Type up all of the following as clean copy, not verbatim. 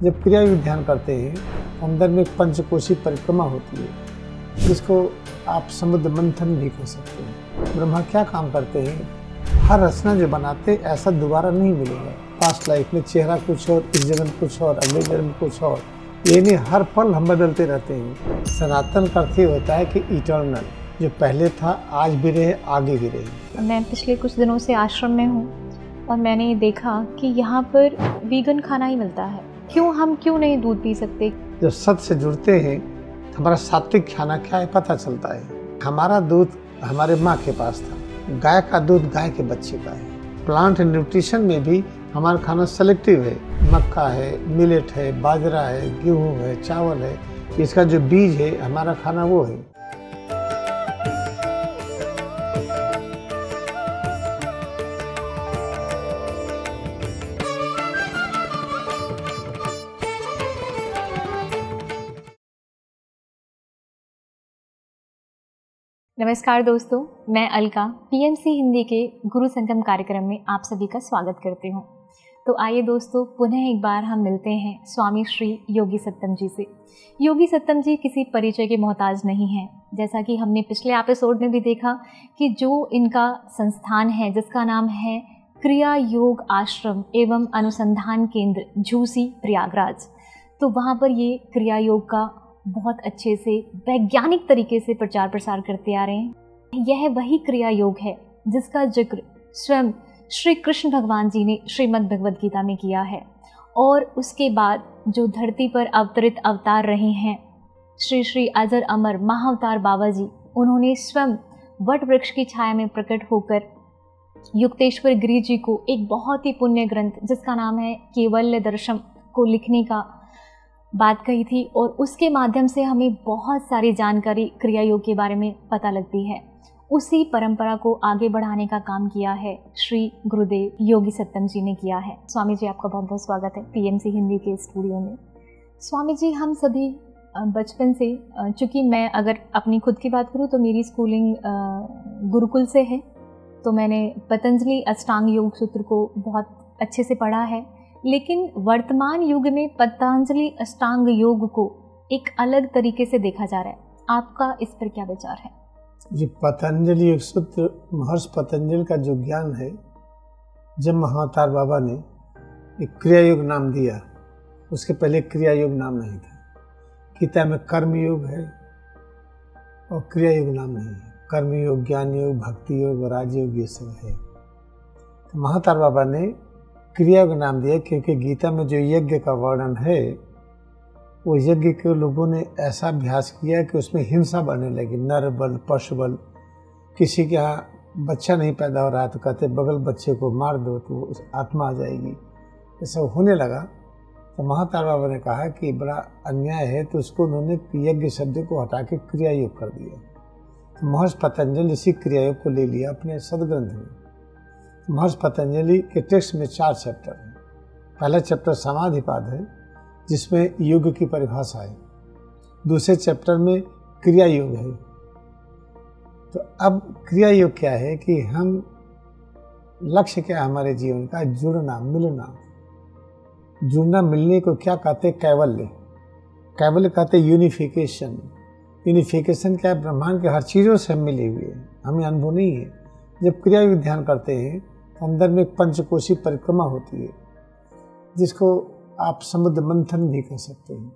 जब क्रिया योग ध्यान करते हैं अंदर में एक पंचकोशी परिक्रमा होती है जिसको आप समुद्र मंथन भी कह सकते हैं। ब्रह्मा क्या काम करते हैं, हर रचना जो बनाते ऐसा दोबारा नहीं मिलेगा। पास्ट लाइफ में चेहरा कुछ और, इस जन्म कुछ और, अगले जन्म कुछ और, ये नहीं, हर पल हम बदलते रहते हैं। सनातन का अर्थ होता है कि इटर्नल, जो पहले था आज भी रहे आगे भी रहे। मैं पिछले कुछ दिनों से आश्रम में हूँ और मैंने देखा कि यहाँ पर वीगन खाना ही मिलता है। हम क्यों नहीं दूध पी सकते? जब सत्य से जुड़ते हैं तो हमारा सात्विक खाना क्या है पता चलता है। हमारा दूध हमारे माँ के पास था, गाय का दूध गाय के बच्चे का है। प्लांट न्यूट्रिशन में भी हमारा खाना सेलेक्टिव है। मक्का है, मिलेट है, बाजरा है, गेहूँ है, चावल है, इसका जो बीज है हमारा खाना वो है। नमस्कार दोस्तों, मैं अलका पीएमसी हिंदी के गुरु संगम कार्यक्रम में आप सभी का स्वागत करती हूँ। तो आइए दोस्तों, पुनः एक बार हम मिलते हैं स्वामी श्री योगी सत्तम जी से। योगी सत्तम जी किसी परिचय के मोहताज नहीं हैं। जैसा कि हमने पिछले एपिसोड में भी देखा कि जो इनका संस्थान है जिसका नाम है क्रिया योग आश्रम एवं अनुसंधान केंद्र झूसी प्रयागराज, तो वहाँ पर ये क्रिया योग का बहुत अच्छे से वैज्ञानिक तरीके से प्रचार प्रसार करते आ रहे हैं। यह वही क्रिया योग है जिसका जिक्र स्वयं श्री कृष्ण भगवान जी ने श्रीमद् भगवद गीता में किया है। और उसके बाद जो धरती पर अवतरित अवतार रहे हैं श्री श्री अजर अमर महाअवतार बाबा जी, उन्होंने स्वयं वट वृक्ष की छाया में प्रकट होकर युक्तेश्वर गिरी जी को एक बहुत ही पुण्य ग्रंथ जिसका नाम है केवल्य दर्शम को लिखने का बात कही थी। और उसके माध्यम से हमें बहुत सारी जानकारी क्रिया योग के बारे में पता लगती है। उसी परंपरा को आगे बढ़ाने का काम किया है श्री गुरुदेव योगी सत्तम जी ने किया है। स्वामी जी, आपका बहुत बहुत स्वागत है पीएमसी हिंदी के स्टूडियो में। स्वामी जी, हम सभी बचपन से, चूँकि मैं अगर अपनी खुद की बात करूँ तो मेरी स्कूलिंग गुरुकुल से है, तो मैंने पतंजलि अष्टांग योग सूत्र को बहुत अच्छे से पढ़ा है। लेकिन वर्तमान युग में पतंजलि अष्टांग योग को एक अलग तरीके से देखा जा रहा है। आपका इस पर क्या विचार है? जी, पतंजलि योग सूत्र, महर्षि पतंजलि का जो ज्ञान है, जब महाअवतार बाबा ने एक क्रिया योग नाम दिया, उसके पहले क्रिया योग नाम नहीं था। गीता में कर्म योग है और क्रिया योग नाम नहीं है। कर्म योग, ज्ञान योग, भक्ति योग, राजयोग, ये सब है। तो महाअवतार बाबा ने क्रिया योग नाम दिया क्योंकि गीता में जो यज्ञ का वर्णन है वो यज्ञ के लोगों ने ऐसा अभ्यास किया कि उसमें हिंसा बढ़ने लगी। नर बल, पशु बल। किसी के यहाँ बच्चा नहीं पैदा हो रहा तो कहते बगल बच्चे को मार दो तो आत्मा आ जाएगी। ये सब होने लगा तो महाअवतार बाबा ने कहा कि बड़ा अन्याय है, तो उसको उन्होंने यज्ञ शब्द को हटा के क्रिया योग कर दिया। तो महर्षि पतंजलि इसी क्रिया योग को ले लिया अपने सदग्रंथ में। महर्षि पतंजलि के टेक्स्ट में 4 चैप्टर हैं। पहला चैप्टर समाधिपाद है जिसमें योग की परिभाषा है। दूसरे चैप्टर में क्रिया योग है। तो अब क्रिया योग क्या है कि हम, लक्ष्य क्या है हमारे जीवन का? जुड़ना, मिलना। जुड़ना, मिलने को क्या कहते हैं? कैवल्य। कैवल्य कहते हैं यूनिफिकेशन। यूनिफिकेशन क्या है? ब्रह्मांड के हर चीज़ों से हम मिले हुए हैं, हमें अनुभव नहीं है। जब क्रिया योग ध्यान करते हैं अंदर में एक पंचकोशी परिक्रमा होती है जिसको आप समुद्र मंथन भी कह सकते हैं।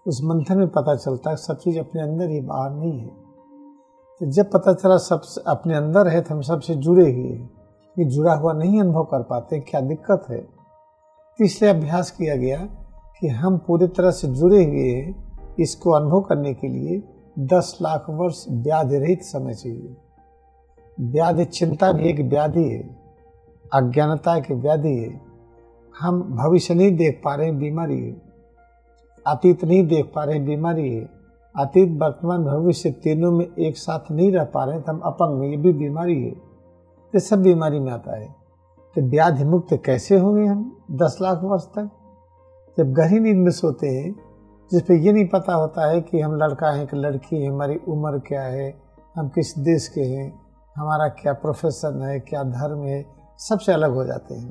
उस मंथन में पता चलता है सब चीज़ अपने अंदर ही, बाहर नहीं है। तो जब पता चला सब अपने अंदर है तो हम सबसे जुड़े हुए हैं। ये जुड़ा हुआ नहीं अनुभव कर पाते, क्या दिक्कत है? तो इसलिए अभ्यास किया गया कि हम पूरी तरह से जुड़े हुए हैं। इसको अनुभव करने के लिए 10 लाख वर्ष व्याधि रहित समय चाहिए। व्याधि, चिंता भी एक व्याधि है, अज्ञानता एक व्याधि है। हम भविष्य नहीं देख पा रहे हैं, बीमारी है। अतीत नहीं देख पा रहे हैं, बीमारी है। अतीत, वर्तमान, भविष्य तीनों में एक साथ नहीं रह पा रहे हैं तो हम अपंग हैं, ये भी बीमारी है। ये सब बीमारी में आता है। तो व्याधि मुक्त कैसे होंगे हम 10 लाख वर्ष तक? जब गहरी नींद में सोते हैं जिस पे ये नहीं पता होता है कि हम लड़का हैं कि लड़की है, हमारी उम्र क्या है, हम किस देश के हैं, हमारा क्या प्रोफेशन है, क्या धर्म है, सबसे अलग हो जाते हैं।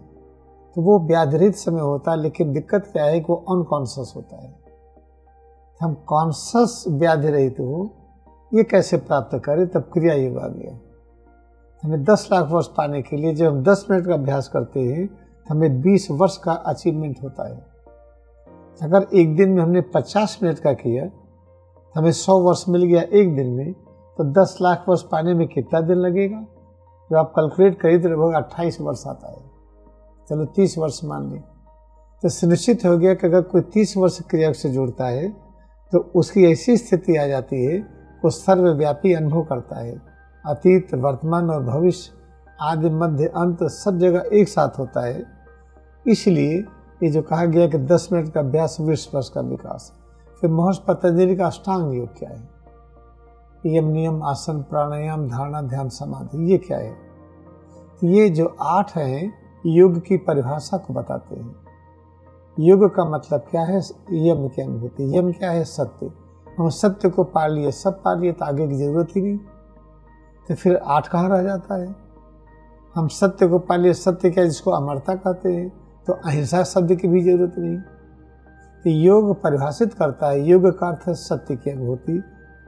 तो वो व्याधि रहित समय होता है, लेकिन दिक्कत क्या है कि वो अनकॉन्शियस होता है। हम कॉन्शियस व्याधि रहित हो ये कैसे प्राप्त करें, तब क्रिया योग आ गया। हमें 10 लाख वर्ष पाने के लिए जब हम 10 मिनट का अभ्यास करते हैं तो हमें 20 वर्ष का अचीवमेंट होता है। अगर एक दिन में हमने 50 मिनट का किया तो हमें 100 वर्ष मिल गया एक दिन में, तो 10 लाख वर्ष पाने में कितना दिन लगेगा? जो आप कैलकुलेट करिए तो लगभग 28 वर्ष आता है। चलो 30 वर्ष मान लें, तो सुनिश्चित हो गया कि अगर कोई 30 वर्ष क्रिया से जुड़ता है तो उसकी ऐसी स्थिति आ जाती है वो सर्वव्यापी अनुभव करता है। अतीत, वर्तमान और भविष्य, आदि, मध्य, अंत सब जगह एक साथ होता है। इसलिए ये जो कहा गया कि 10 मिनट का अभ्यास 20 वर्ष का विकास। फिर महर्षि पतंजलि का अष्टांग योग क्या है? यम, नियम, आसन, प्राणायाम, धारणा, ध्यान, समाधि, ये क्या है? तो ये जो 8 हैं योग की परिभाषा को बताते हैं। योग का मतलब क्या है? यम की अनुभूति। यम क्या है? सत्य। हम सत्य को पा लिए, सब पा लिए, तो आगे की जरूरत ही नहीं। तो फिर 8 कहाँ रह जाता है? हम सत्य को पा लिए, सत्य क्या जिसको अमरता कहते हैं, तो अहिंसा शब्द की भी जरूरत नहीं। तो योग परिभाषित करता है, योग का अर्थ है सत्य की अनुभूति,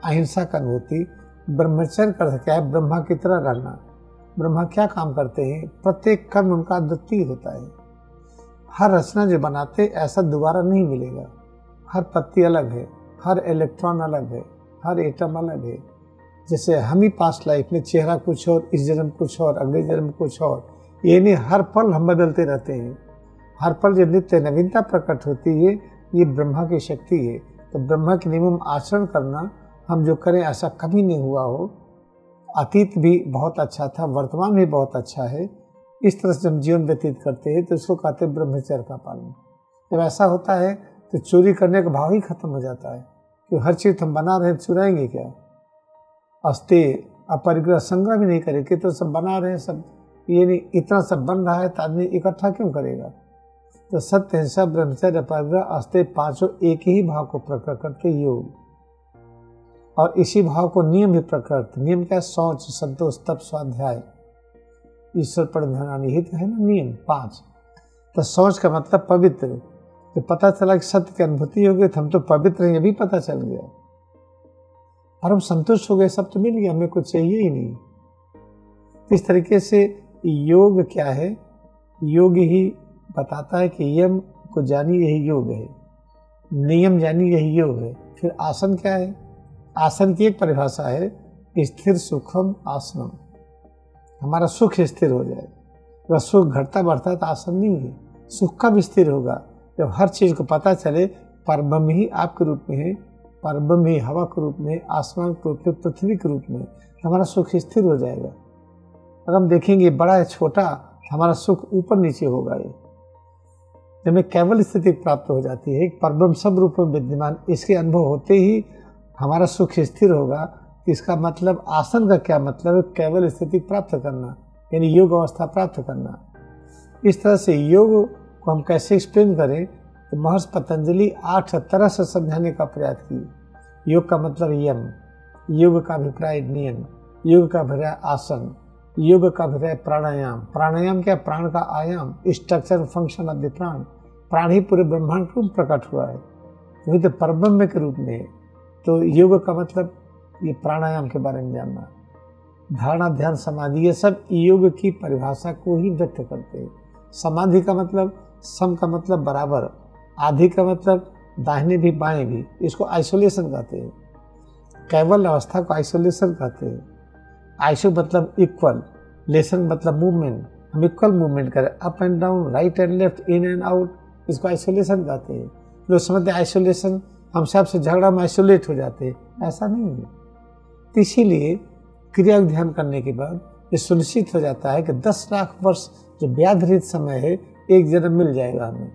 अहिंसा का अनुभूति। ब्रह्मचर्य का अर्थ क्या है? ब्रह्मा की तरह रहना। ब्रह्मा क्या काम करते हैं? प्रत्येक कर्म उनका अद्वितीय होता है। हर रचना जो बनाते ऐसा दोबारा नहीं मिलेगा। हर पत्ती अलग है, हर इलेक्ट्रॉन अलग है, हर एटम अलग है। जैसे हम ही पास्ट लाइफ में चेहरा कुछ और, इस जन्म कुछ और, अगले जन्म कुछ और, ये नहीं, हर पल हम बदलते रहते हैं। हर पल जो नित्य नवीनता प्रकट होती है, ये ब्रह्मा की शक्ति है। तो ब्रह्मा के नियम आचरण करना, हम जो करें ऐसा कभी नहीं हुआ हो। अतीत भी बहुत अच्छा था, वर्तमान भी बहुत अच्छा है। इस तरह से हम जीवन व्यतीत करते हैं तो इसको कहते हैं ब्रह्मचर्य का पालन। जब ऐसा होता है तो चोरी करने का भाव ही खत्म हो जाता है कि हर चीज़ हम बना रहे हैं, चुराएंगे क्या? अस्ते अपरिग्रह संग्रह भी नहीं करेंगे, तो सब बना रहे हैं, सब ये नहीं, इतना सब बन रहा है तो आदमी इकट्ठा क्यों करेगा? तो सत्य, हिंसा, ब्रह्मचर्य, अपरिग्रह, अस्ते, पांचों एक ही भाव को प्रकट करते योग। और इसी भाव को नियम भी प्रकट। नियम क्या? शौच, संतोष, तप, स्वाध्याय, ईश्वर पर ध्यान निहित है ना नियम 5। तो शौच का मतलब पवित्र। तो पता चला कि सत्य की अनुभूति हो गई तो हम तो पवित्र हैं, ये भी पता चल गया। और हम संतुष्ट हो गए, सब तो मिल गया, हमें कुछ चाहिए ही नहीं। इस तरीके से योग क्या है? योग ही बताता है कि यम को जानिए यही योग है, नियम जानिए यही योग है। फिर आसन क्या है? आसन की एक परिभाषा है, स्थिर सुखम आसनम। हमारा सुख स्थिर हो जाए। वह सुख घटता बढ़ता तो आसन नहीं है। सुख कब स्थिर होगा? जब हर चीज़ को पता चले परब्रह्म ही आपके रूप में है, परब्रह्म ही हवा के रूप में, आसमान के रूप में, पृथ्वी के रूप में, तो हमारा सुख स्थिर हो जाएगा। अगर हम देखेंगे बड़ा है छोटा, हमारा सुख ऊपर नीचे होगा। ये जब हमें केवल स्थिति प्राप्त हो जाती है, परब्रह्म सब रूप में विद्यमान, इसके अनुभव होते ही हमारा सुख स्थिर होगा। इसका मतलब आसन का क्या मतलब है? केवल स्थिति प्राप्त करना, यानी योग अवस्था प्राप्त करना। इस तरह से योग को हम कैसे एक्सप्लेन करें, तो महर्षि पतंजलि 8 तरह से समझाने का प्रयास किए। योग का मतलब यम, योग का अभिप्राय नियम, योग का अभिप्राय आसन, योग का अभिप्राय प्राणायाम। प्राणायाम क्या? प्राण का आयाम, स्ट्रक्चर फंक्शन ऑफ द प्राण। प्राण ही पूरे ब्रह्मांड में प्रकट हुआ है, वही तो परब्रह्म के रूप में है। तो योग का मतलब ये प्राणायाम के बारे में जानना। धारणा, ध्यान, समाधि, ये सब योग की परिभाषा को ही व्यक्त करते हैं। समाधि का मतलब, सम का मतलब बराबर, आधि का मतलब दाहिने भी बाएं भी, इसको आइसोलेशन कहते हैं। केवल अवस्था को आइसोलेशन कहते हैं। आइसो मतलब इक्वल, लेसन मतलब मूवमेंट, हम इक्वल मूवमेंट करें, up and down, right and left, in and out, इसको आइसोलेशन कहते हैं। लोग समझते हैं आइसोलेशन हम सबसे झगड़ा में आइसोलेट हो जाते हैं, ऐसा नहीं है। तो इसीलिए क्रिया ध्यान करने के बाद ये सुनिश्चित हो जाता है कि 10 लाख वर्ष जो व्याधि रहित समय है, एक जन्म मिल जाएगा हमें।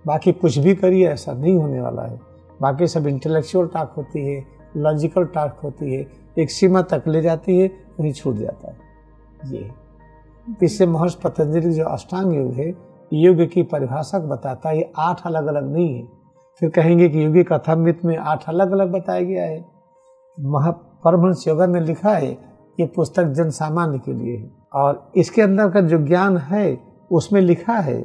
बाकी कुछ भी करिए ऐसा नहीं होने वाला है। बाकी सब इंटेलेक्चुअल टॉक होती है, लॉजिकल टॉक होती है, एक सीमा तक ले जाती है, वहीं छूट जाता है। ये इससे महर्षि पतंजलि जो अष्टांग योग है, योग की परिभाषा को बताता है। ये 8 अलग अलग नहीं है। फिर कहेंगे कि योगी कथामृत में 8 अलग अलग बताया गया है। परमहंस योगा ने लिखा है, ये पुस्तक जन सामान्य के लिए है, और इसके अंदर का जो ज्ञान है उसमें लिखा है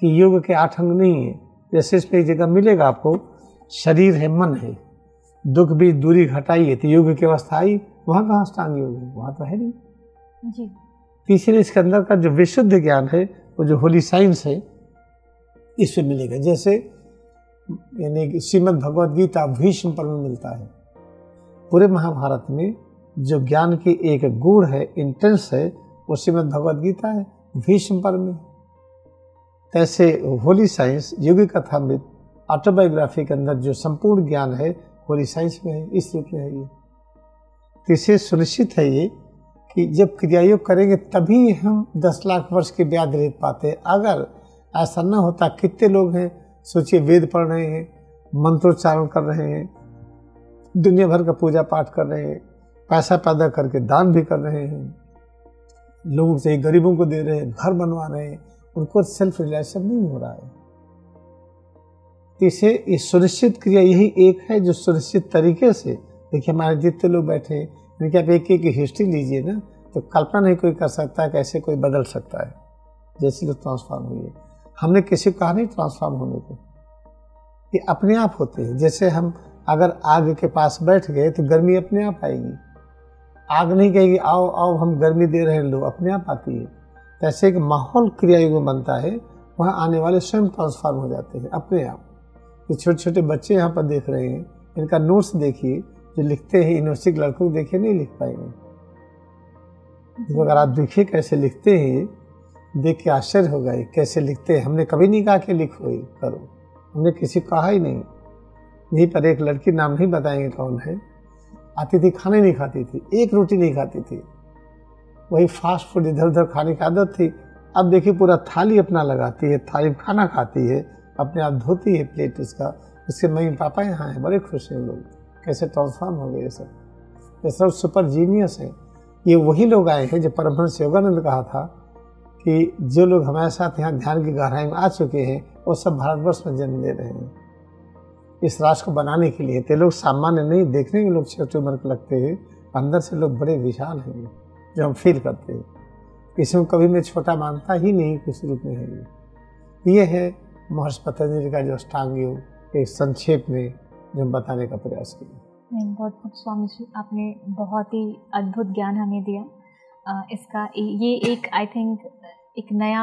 कि योग के 8 अंग नहीं है। जैसे इसमें एक जगह मिलेगा आपको, शरीर है, मन है, दुख भी दूरी घटाइए, तो योग की अवस्था आई, वहाँ कहाँ अष्टांग योग है, वहाँ तो है नहीं जी। तीसरे इसके अंदर का जो विशुद्ध ज्ञान है, वो जो होली साइंस है, इसमें मिलेगा। जैसे यानी श्रीमद् भगवद गीता भीष्म पर्व में मिलता है। पूरे महाभारत में जो ज्ञान की एक गुण है, इंटेंस है, वो श्रीमद् भगवद गीता है, भीष्म पर्व में। ऐसे होली साइंस, योगी कथामृत, ऑटोबायोग्राफी के अंदर जो संपूर्ण ज्ञान है, होली साइंस में है, इस रूप में है ये। तो इसे सुनिश्चित है ये कि जब क्रियायोग करेंगे तभी हम 10 लाख वर्ष के ब्याज रह पाते हैं। अगर ऐसा न होता, कितने लोग हैं, सोचिए, वेद पढ़ रहे हैं, मंत्रोच्चारण कर रहे हैं, दुनिया भर का पूजा पाठ कर रहे हैं, पैसा पैदा करके दान भी कर रहे हैं, लोगों से गरीबों को दे रहे हैं, घर बनवा रहे हैं, उनको सेल्फ रियलाइजेशन नहीं हो रहा है। इसे ये सुनिश्चित क्रिया यही एक है जो सुनिश्चित तरीके से, देखिए हमारे जितने लोग बैठे हैं, इनकी आप एक एक हिस्ट्री लीजिए ना, तो कल्पना नहीं कोई कर सकता है कैसे कोई बदल सकता है, जैसे लोग ट्रांसफॉर्म हुई है। हमने किसी को कहा नहीं ट्रांसफॉर्म होने को, ये अपने आप होते हैं। जैसे हम अगर आग के पास बैठ गए तो गर्मी अपने आप आएगी, आग नहीं कहेगी आओ आओ हम गर्मी दे रहे हैं, लो, अपने आप आती है। तो ऐसे एक माहौल क्रियायोग में बनता है, वहाँ आने वाले स्वयं ट्रांसफॉर्म हो जाते हैं अपने आप। ये छोटे छोटे बच्चे यहाँ पर देख रहे हैं, इनका नोट्स देखिए, जो लिखते हैं यूनिवर्सिटी के लड़कों को देखिए, नहीं लिख पाएंगे। तो अगर आप देखिए कैसे लिखते हैं, देख के आश्चर्य होगा ये कैसे लिखते हैं। हमने कभी नहीं कहा कि लिखो ये करो, हमने किसी को कहा ही नहीं। यहीं पर एक लड़की, नाम नहीं बताएंगे कौन है, आती थी, खाने नहीं खाती थी, एक रोटी नहीं खाती थी, वही फास्ट फूड इधर उधर खाने की आदत थी। अब देखिए पूरा थाली अपना लगाती है, थाली में खाना खाती है, अपने आप धोती है प्लेट उसका, उसके मम्मी पापा यहाँ हैं, बड़े खुश हैं लोग, कैसे ट्रांसफॉर्म हो गए ये सब सुपर जीनियस है। ये वही लोग आए हैं जो परमहंस योगानंद कहा था कि जो लोग हमारे साथ यहाँ ध्यान की गहराई में आ चुके हैं, वो सब भारतवर्ष में जन्म ले रहे हैं इस राष्ट्र को बनाने के लिए। तो लोग सामान्य नहीं, देखने में लोग छोटे उम्र के लगते हैं, अंदर से लोग बड़े विशाल हैं, जो हम फील करते हैं। किसी को कभी मैं छोटा मानता ही नहीं, किस रूप में है। ये है महर्षि पतंजलि का जो अष्टांग योग, एक संक्षेप में जो हम बताने का प्रयास किया। बहुत बहुत स्वामी जी, आपने बहुत ही अद्भुत ज्ञान हमें दिया। इसका ये एक आई थिंक एक नया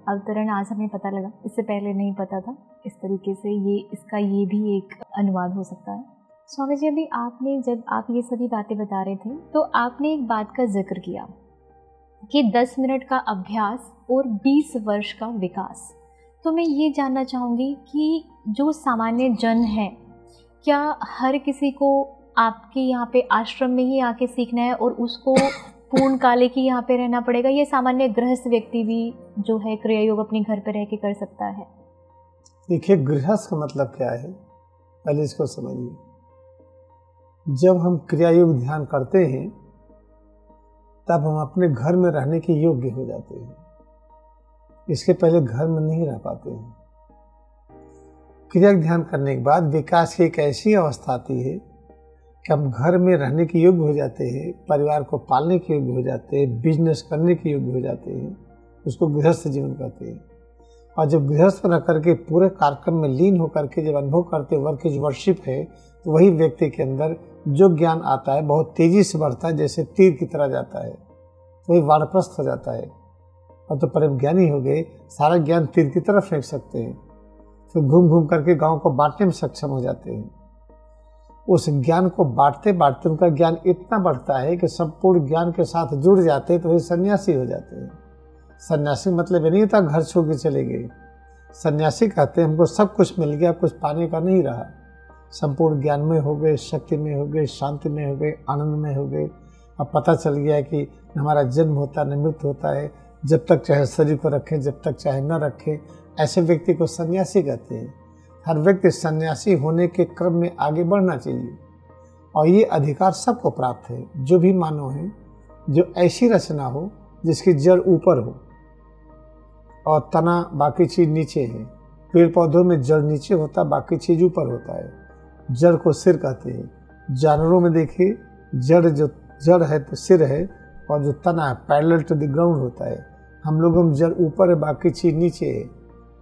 अवतरण आज हमें पता लगा, इससे पहले नहीं पता था इस तरीके से इसका ये भी एक अनुवाद हो सकता है। स्वामी जी, अभी आपने जब आप ये सभी बातें बता रहे थे तो आपने एक बात का जिक्र किया कि 10 मिनट का अभ्यास और 20 वर्ष का विकास। तो मैं ये जानना चाहूँगी कि जो सामान्य जन है, क्या हर किसी को आपके यहाँ पे आश्रम में ही आके सीखना है और उसको पूर्ण काले की यहाँ पे रहना पड़ेगा, ये सामान्य गृहस्थ व्यक्ति भी जो है क्रिया योग अपने घर पे रह के कर सकता है? देखिए, गृहस्थ का मतलब क्या है, पहले इसको समझिए। जब हम क्रिया योग ध्यान करते हैं तब हम अपने घर में रहने के योग्य हो जाते हैं, इसके पहले घर में नहीं रह पाते हैं। क्रिया ध्यान करने के बाद विकास की एक ऐसी अवस्था आती है कि हम घर में रहने के योग्य हो जाते हैं, परिवार को पालने के योग्य हो जाते हैं, बिजनेस करने के योग्य हो जाते हैं, उसको गृहस्थ जीवन कहते हैं। और जब गृहस्थ रह करके पूरे कार्यक्रम में लीन होकर के जब अनुभव करते वर्क इज वर्शिप है, तो वही व्यक्ति के अंदर जो ज्ञान आता है बहुत तेजी से बढ़ता है, जैसे तीर की तरह जाता है, तो वही वानप्रस्थ हो जाता है। और तो परम ज्ञानी हो गए, सारा ज्ञान तीर की तरफ फेंक सकते हैं, फिर घूम घूम करके गांव को बांटने में सक्षम हो जाते हैं। उस ज्ञान को बांटते बांटते उनका ज्ञान इतना बढ़ता है कि संपूर्ण ज्ञान के साथ जुड़ जाते हैं, तो वही सन्यासी हो जाते हैं। सन्यासी मतलब ये नहीं था घर छोड़ के चले गए, सन्यासी कहते हैं हमको सब कुछ मिल गया, कुछ पाने का नहीं रहा, संपूर्ण ज्ञान में हो गए, शक्ति में हो गए, शांति में हो गए, आनंद में हो गए। अब पता चल गया कि हमारा जन्म होता है न मृत्यु होता है, जब तक चाहे शरीर को रखें, जब तक चाहे न रखें, ऐसे व्यक्ति को सन्यासी कहते हैं। हर व्यक्ति सन्यासी होने के क्रम में आगे बढ़ना चाहिए, और ये अधिकार सबको प्राप्त है। जो भी मानव है, जो ऐसी रचना हो जिसकी जड़ ऊपर हो और तना बाकी चीज नीचे है। पेड़ पौधों में जड़ नीचे होता, बाकी चीज ऊपर होता है, जड़ को सिर कहते हैं। जानवरों में देखिए, जड़ है तो सिर है, और जो तना है पैरेलल टू द ग्राउंड होता है। हम लोगों में जड़ ऊपर है, बाकी चीज नीचे है।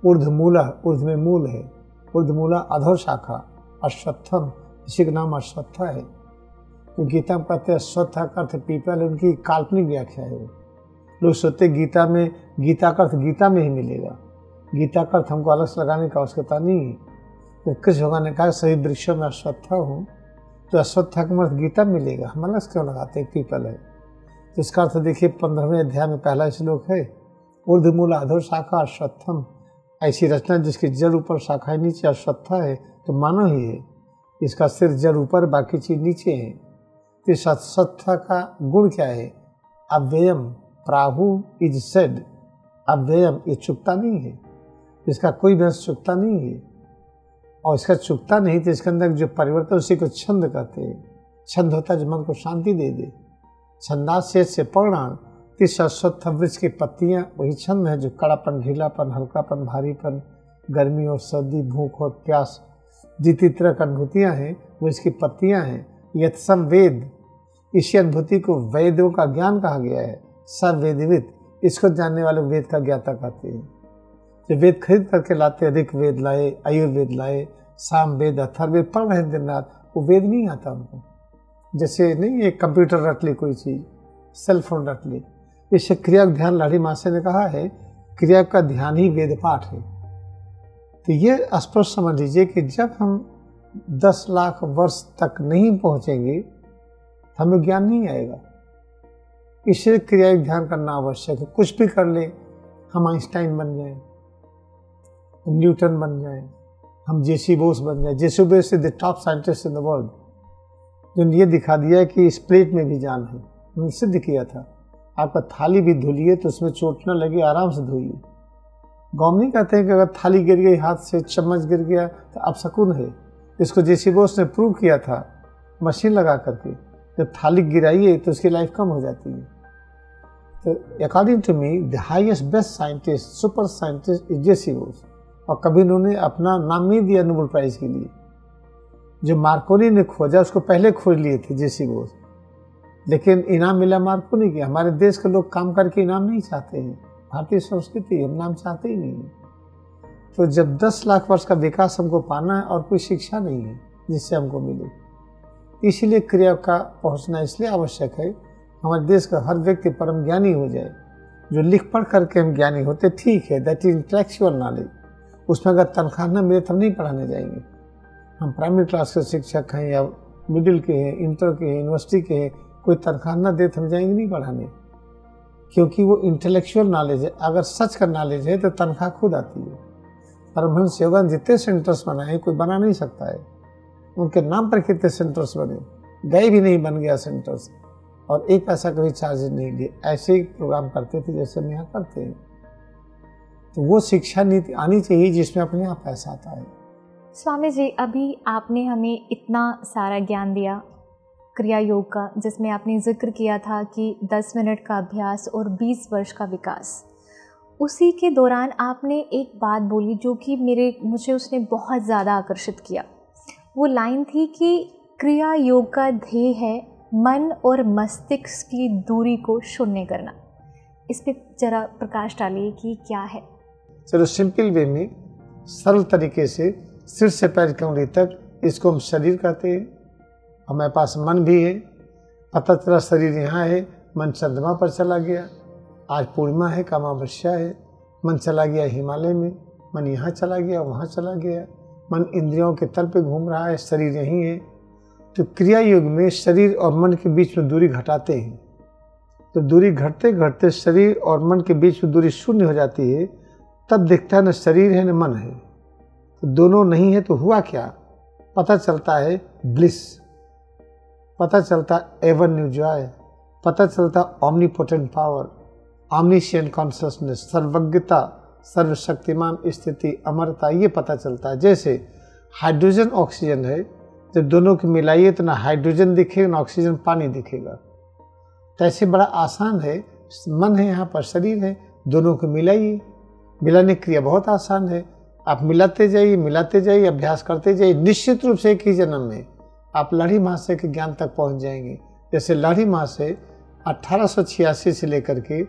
ऊर्ध्वमूला, ऊर्ध्व में मूल है, ऊर्ध्वमूला अधो शाखा, अश्वत्थम, इसी का नाम अश्वत्था है। तो गीता में कहते हैं अश्वत्था का अर्थ पीपल, उनकी काल्पनिक व्याख्या है। लोग सोचते गीता में, गीता का अर्थ गीता में ही मिलेगा, गीता का अर्थ हमको अलग से लगाने की आवश्यकता नहीं है। तो कृष्ण भगवान ने कहा सभी वृक्षों में अश्वत्था हूँ, तो अश्वत्था का अर्थ गीता में मिलेगा, हम अलग से क्यों लगाते हैं, पीपल है। तो इसका अर्थ देखिए 15वें अध्याय में पहला श्लोक है, ऊर्ध्वमूल अधो शाखा अश्वत्थम, ऐसी रचना जिसकी जड़ ऊपर शाखा नीचे अश्वत्था है, तो मानव ही है। इसका सिर जड़ ऊपर, बाकी चीज नीचे है। तो इस अश्वत्था का गुण क्या है? अव्ययम, प्राहु इज सेड, अव्ययम, ये चुकता नहीं है, इसका कोई भी अंश चुकता नहीं है। और इसका चुकता नहीं तो इसके अंदर जो परिवर्तन, उसी को छंद कहते हैं। छंद होता है जो मन को शांति दे दे। छंदाशेष से परिणाम, इस अश्वत्थ वृक्ष की पत्तियां वही छंद है जो कड़ापन, ढीलापन, हल्कापन, भारीपन, गर्मी और सर्दी, भूख और प्यास, जितनी तरह की अनुभूतियाँ हैं वो इसकी पत्तियां हैं। यत्सम वेद, इसी अनुभूति को वेदों का ज्ञान कहा गया है। सब वेदविद, इसको जानने वाले वेद का ज्ञाता कहते हैं। जो वेद खरीद करके लाते, ऋग वेद लाए, आयुर्वेद लाए, साम वेद, अथर्ववेद पढ़ रहे दिन रात, वो वेद नहीं आता उनको। जैसे नहीं ये कंप्यूटर रट ली कोई चीज़, सेल फोन रट ली, इससे क्रिया का ध्यान लाड़ी मासे ने कहा है, क्रिया का ध्यान ही वेद पाठ है। तो ये स्पष्ट समझ लीजिए कि जब हम 10 लाख वर्ष तक नहीं पहुंचेंगे तो हमें ज्ञान नहीं आएगा। इसलिए क्रिया का ध्यान करना आवश्यक है। कुछ भी कर ले, हम आइंस्टाइन बन जाए, हम न्यूटन बन जाए, हम जेसी बोस बन जाए। J C Bose is the top scientist in the world, जो ये दिखा दिया कि इस प्लेट में भी जान है। हमने सिद्ध किया था। आपका थाली भी धुलिए तो उसमें चोट न लगे, आराम से धोइए। गौम नहीं कहते हैं कि अगर थाली गिर गई हाथ से, चम्मच गिर गया तो अपशकुन है। इसको जेसी बोस ने प्रूव किया था मशीन लगा करके। जब थाली गिराइए तो उसकी लाइफ कम हो जाती है। तो according to me the highest best scientist, super scientist is J C Bose. और कभी उन्होंने अपना नाम नहीं दिया नोबेल प्राइज के लिए। जो मार्कोनी ने खोजा उसको पहले खोज लिए थे जेसी बोस, लेकिन इनाम मिला मार्कोनी के। हमारे देश के लोग काम करके इनाम नहीं चाहते हैं, भारतीय संस्कृति, हम नाम चाहते ही नहीं है। तो जब 10 लाख वर्ष का विकास हमको पाना है और कोई शिक्षा नहीं है जिससे हमको मिले, इसीलिए क्रिया का पहुंचना इसलिए आवश्यक है। हमारे देश का हर व्यक्ति परम ज्ञानी हो जाए। जो लिख पढ़ करके हम ज्ञानी होते, ठीक है, दैट इज इंटेलेक्चुअल नॉलेज। उसमें अगर तनख्वाह न मिले तो हम नहीं पढ़ाने जाएंगे। हम प्राइमरी क्लास के शिक्षक हैं या मिडिल के हैं, इंटर के हैं, यूनिवर्सिटी के हैं, कोई तनख्वाह न दे तो हम जाएंगे नहीं पढ़ाने, क्योंकि वो इंटेलेक्चुअल नॉलेज है। अगर सच का नॉलेज है तो तनख्वाह खुद आती है। परमहंस योगानंद जितने सेंटर्स बनाए कोई बना नहीं सकता है। उनके नाम पर कितने सेंटर्स बने, गए भी नहीं बन गया सेंटर्स, और एक पैसा कभी चार्ज नहीं लिए। ऐसे ही प्रोग्राम करते थे जैसे हम यहाँ करते हैं। तो वो शिक्षा नीति आनी चाहिए जिसमें अपने आप पैसा आता है। स्वामी जी, अभी आपने हमें इतना सारा ज्ञान दिया क्रिया योग का, जिसमें आपने जिक्र किया था कि 10 मिनट का अभ्यास और 20 वर्ष का विकास। उसी के दौरान आपने एक बात बोली जो कि मुझे उसने बहुत ज़्यादा आकर्षित किया। वो लाइन थी कि क्रिया योग का ध्येय है मन और मस्तिष्क की दूरी को शून्य करना। इस पर जरा प्रकाश डालिए कि क्या है। चलो सिंपल वे में, सरल तरीके से, सिर से पैर की उंगली तक, इसको हम शरीर कहते हैं। हमारे पास मन भी है। पता चला शरीर यहाँ है, मन चंद्रमा पर चला गया। आज पूर्णिमा है, अमावस्या है, मन चला गया हिमालय में, मन यहाँ चला गया, वहाँ चला गया। मन इंद्रियों के तल पे घूम रहा है, शरीर यहीं है। तो क्रिया योग में शरीर और मन के बीच में दूरी घटाते हैं। तो दूरी घटते घटते शरीर और मन के बीच में दूरी शून्य हो जाती है। तब दिखता है न शरीर है न मन है। तो दोनों नहीं है तो हुआ क्या? पता चलता है ब्लिस, पता चलता एवर न्यू जॉय, पता चलता ऑमनीपोटेंट पावर, ऑमनीशिएंट कॉन्शसनेस, सर्वज्ञता, सर्वशक्तिमान स्थिति, अमरता, ये पता चलता है। जैसे हाइड्रोजन ऑक्सीजन है, जब दोनों को मिलाइए तो ना हाइड्रोजन दिखेगा ना ऑक्सीजन पानी दिखेगा। तो ऐसे बड़ा आसान है। मन है यहाँ पर, शरीर है, दोनों को मिलाइए। मिलाने की क्रिया बहुत आसान है। आप मिलाते जाइए, अभ्यास करते जाइए। निश्चित रूप से एक ही जन्म में आप लाड़ी महाशय के ज्ञान तक पहुँच जाएंगे। जैसे लाड़ी महाशय 1886 से लेकर के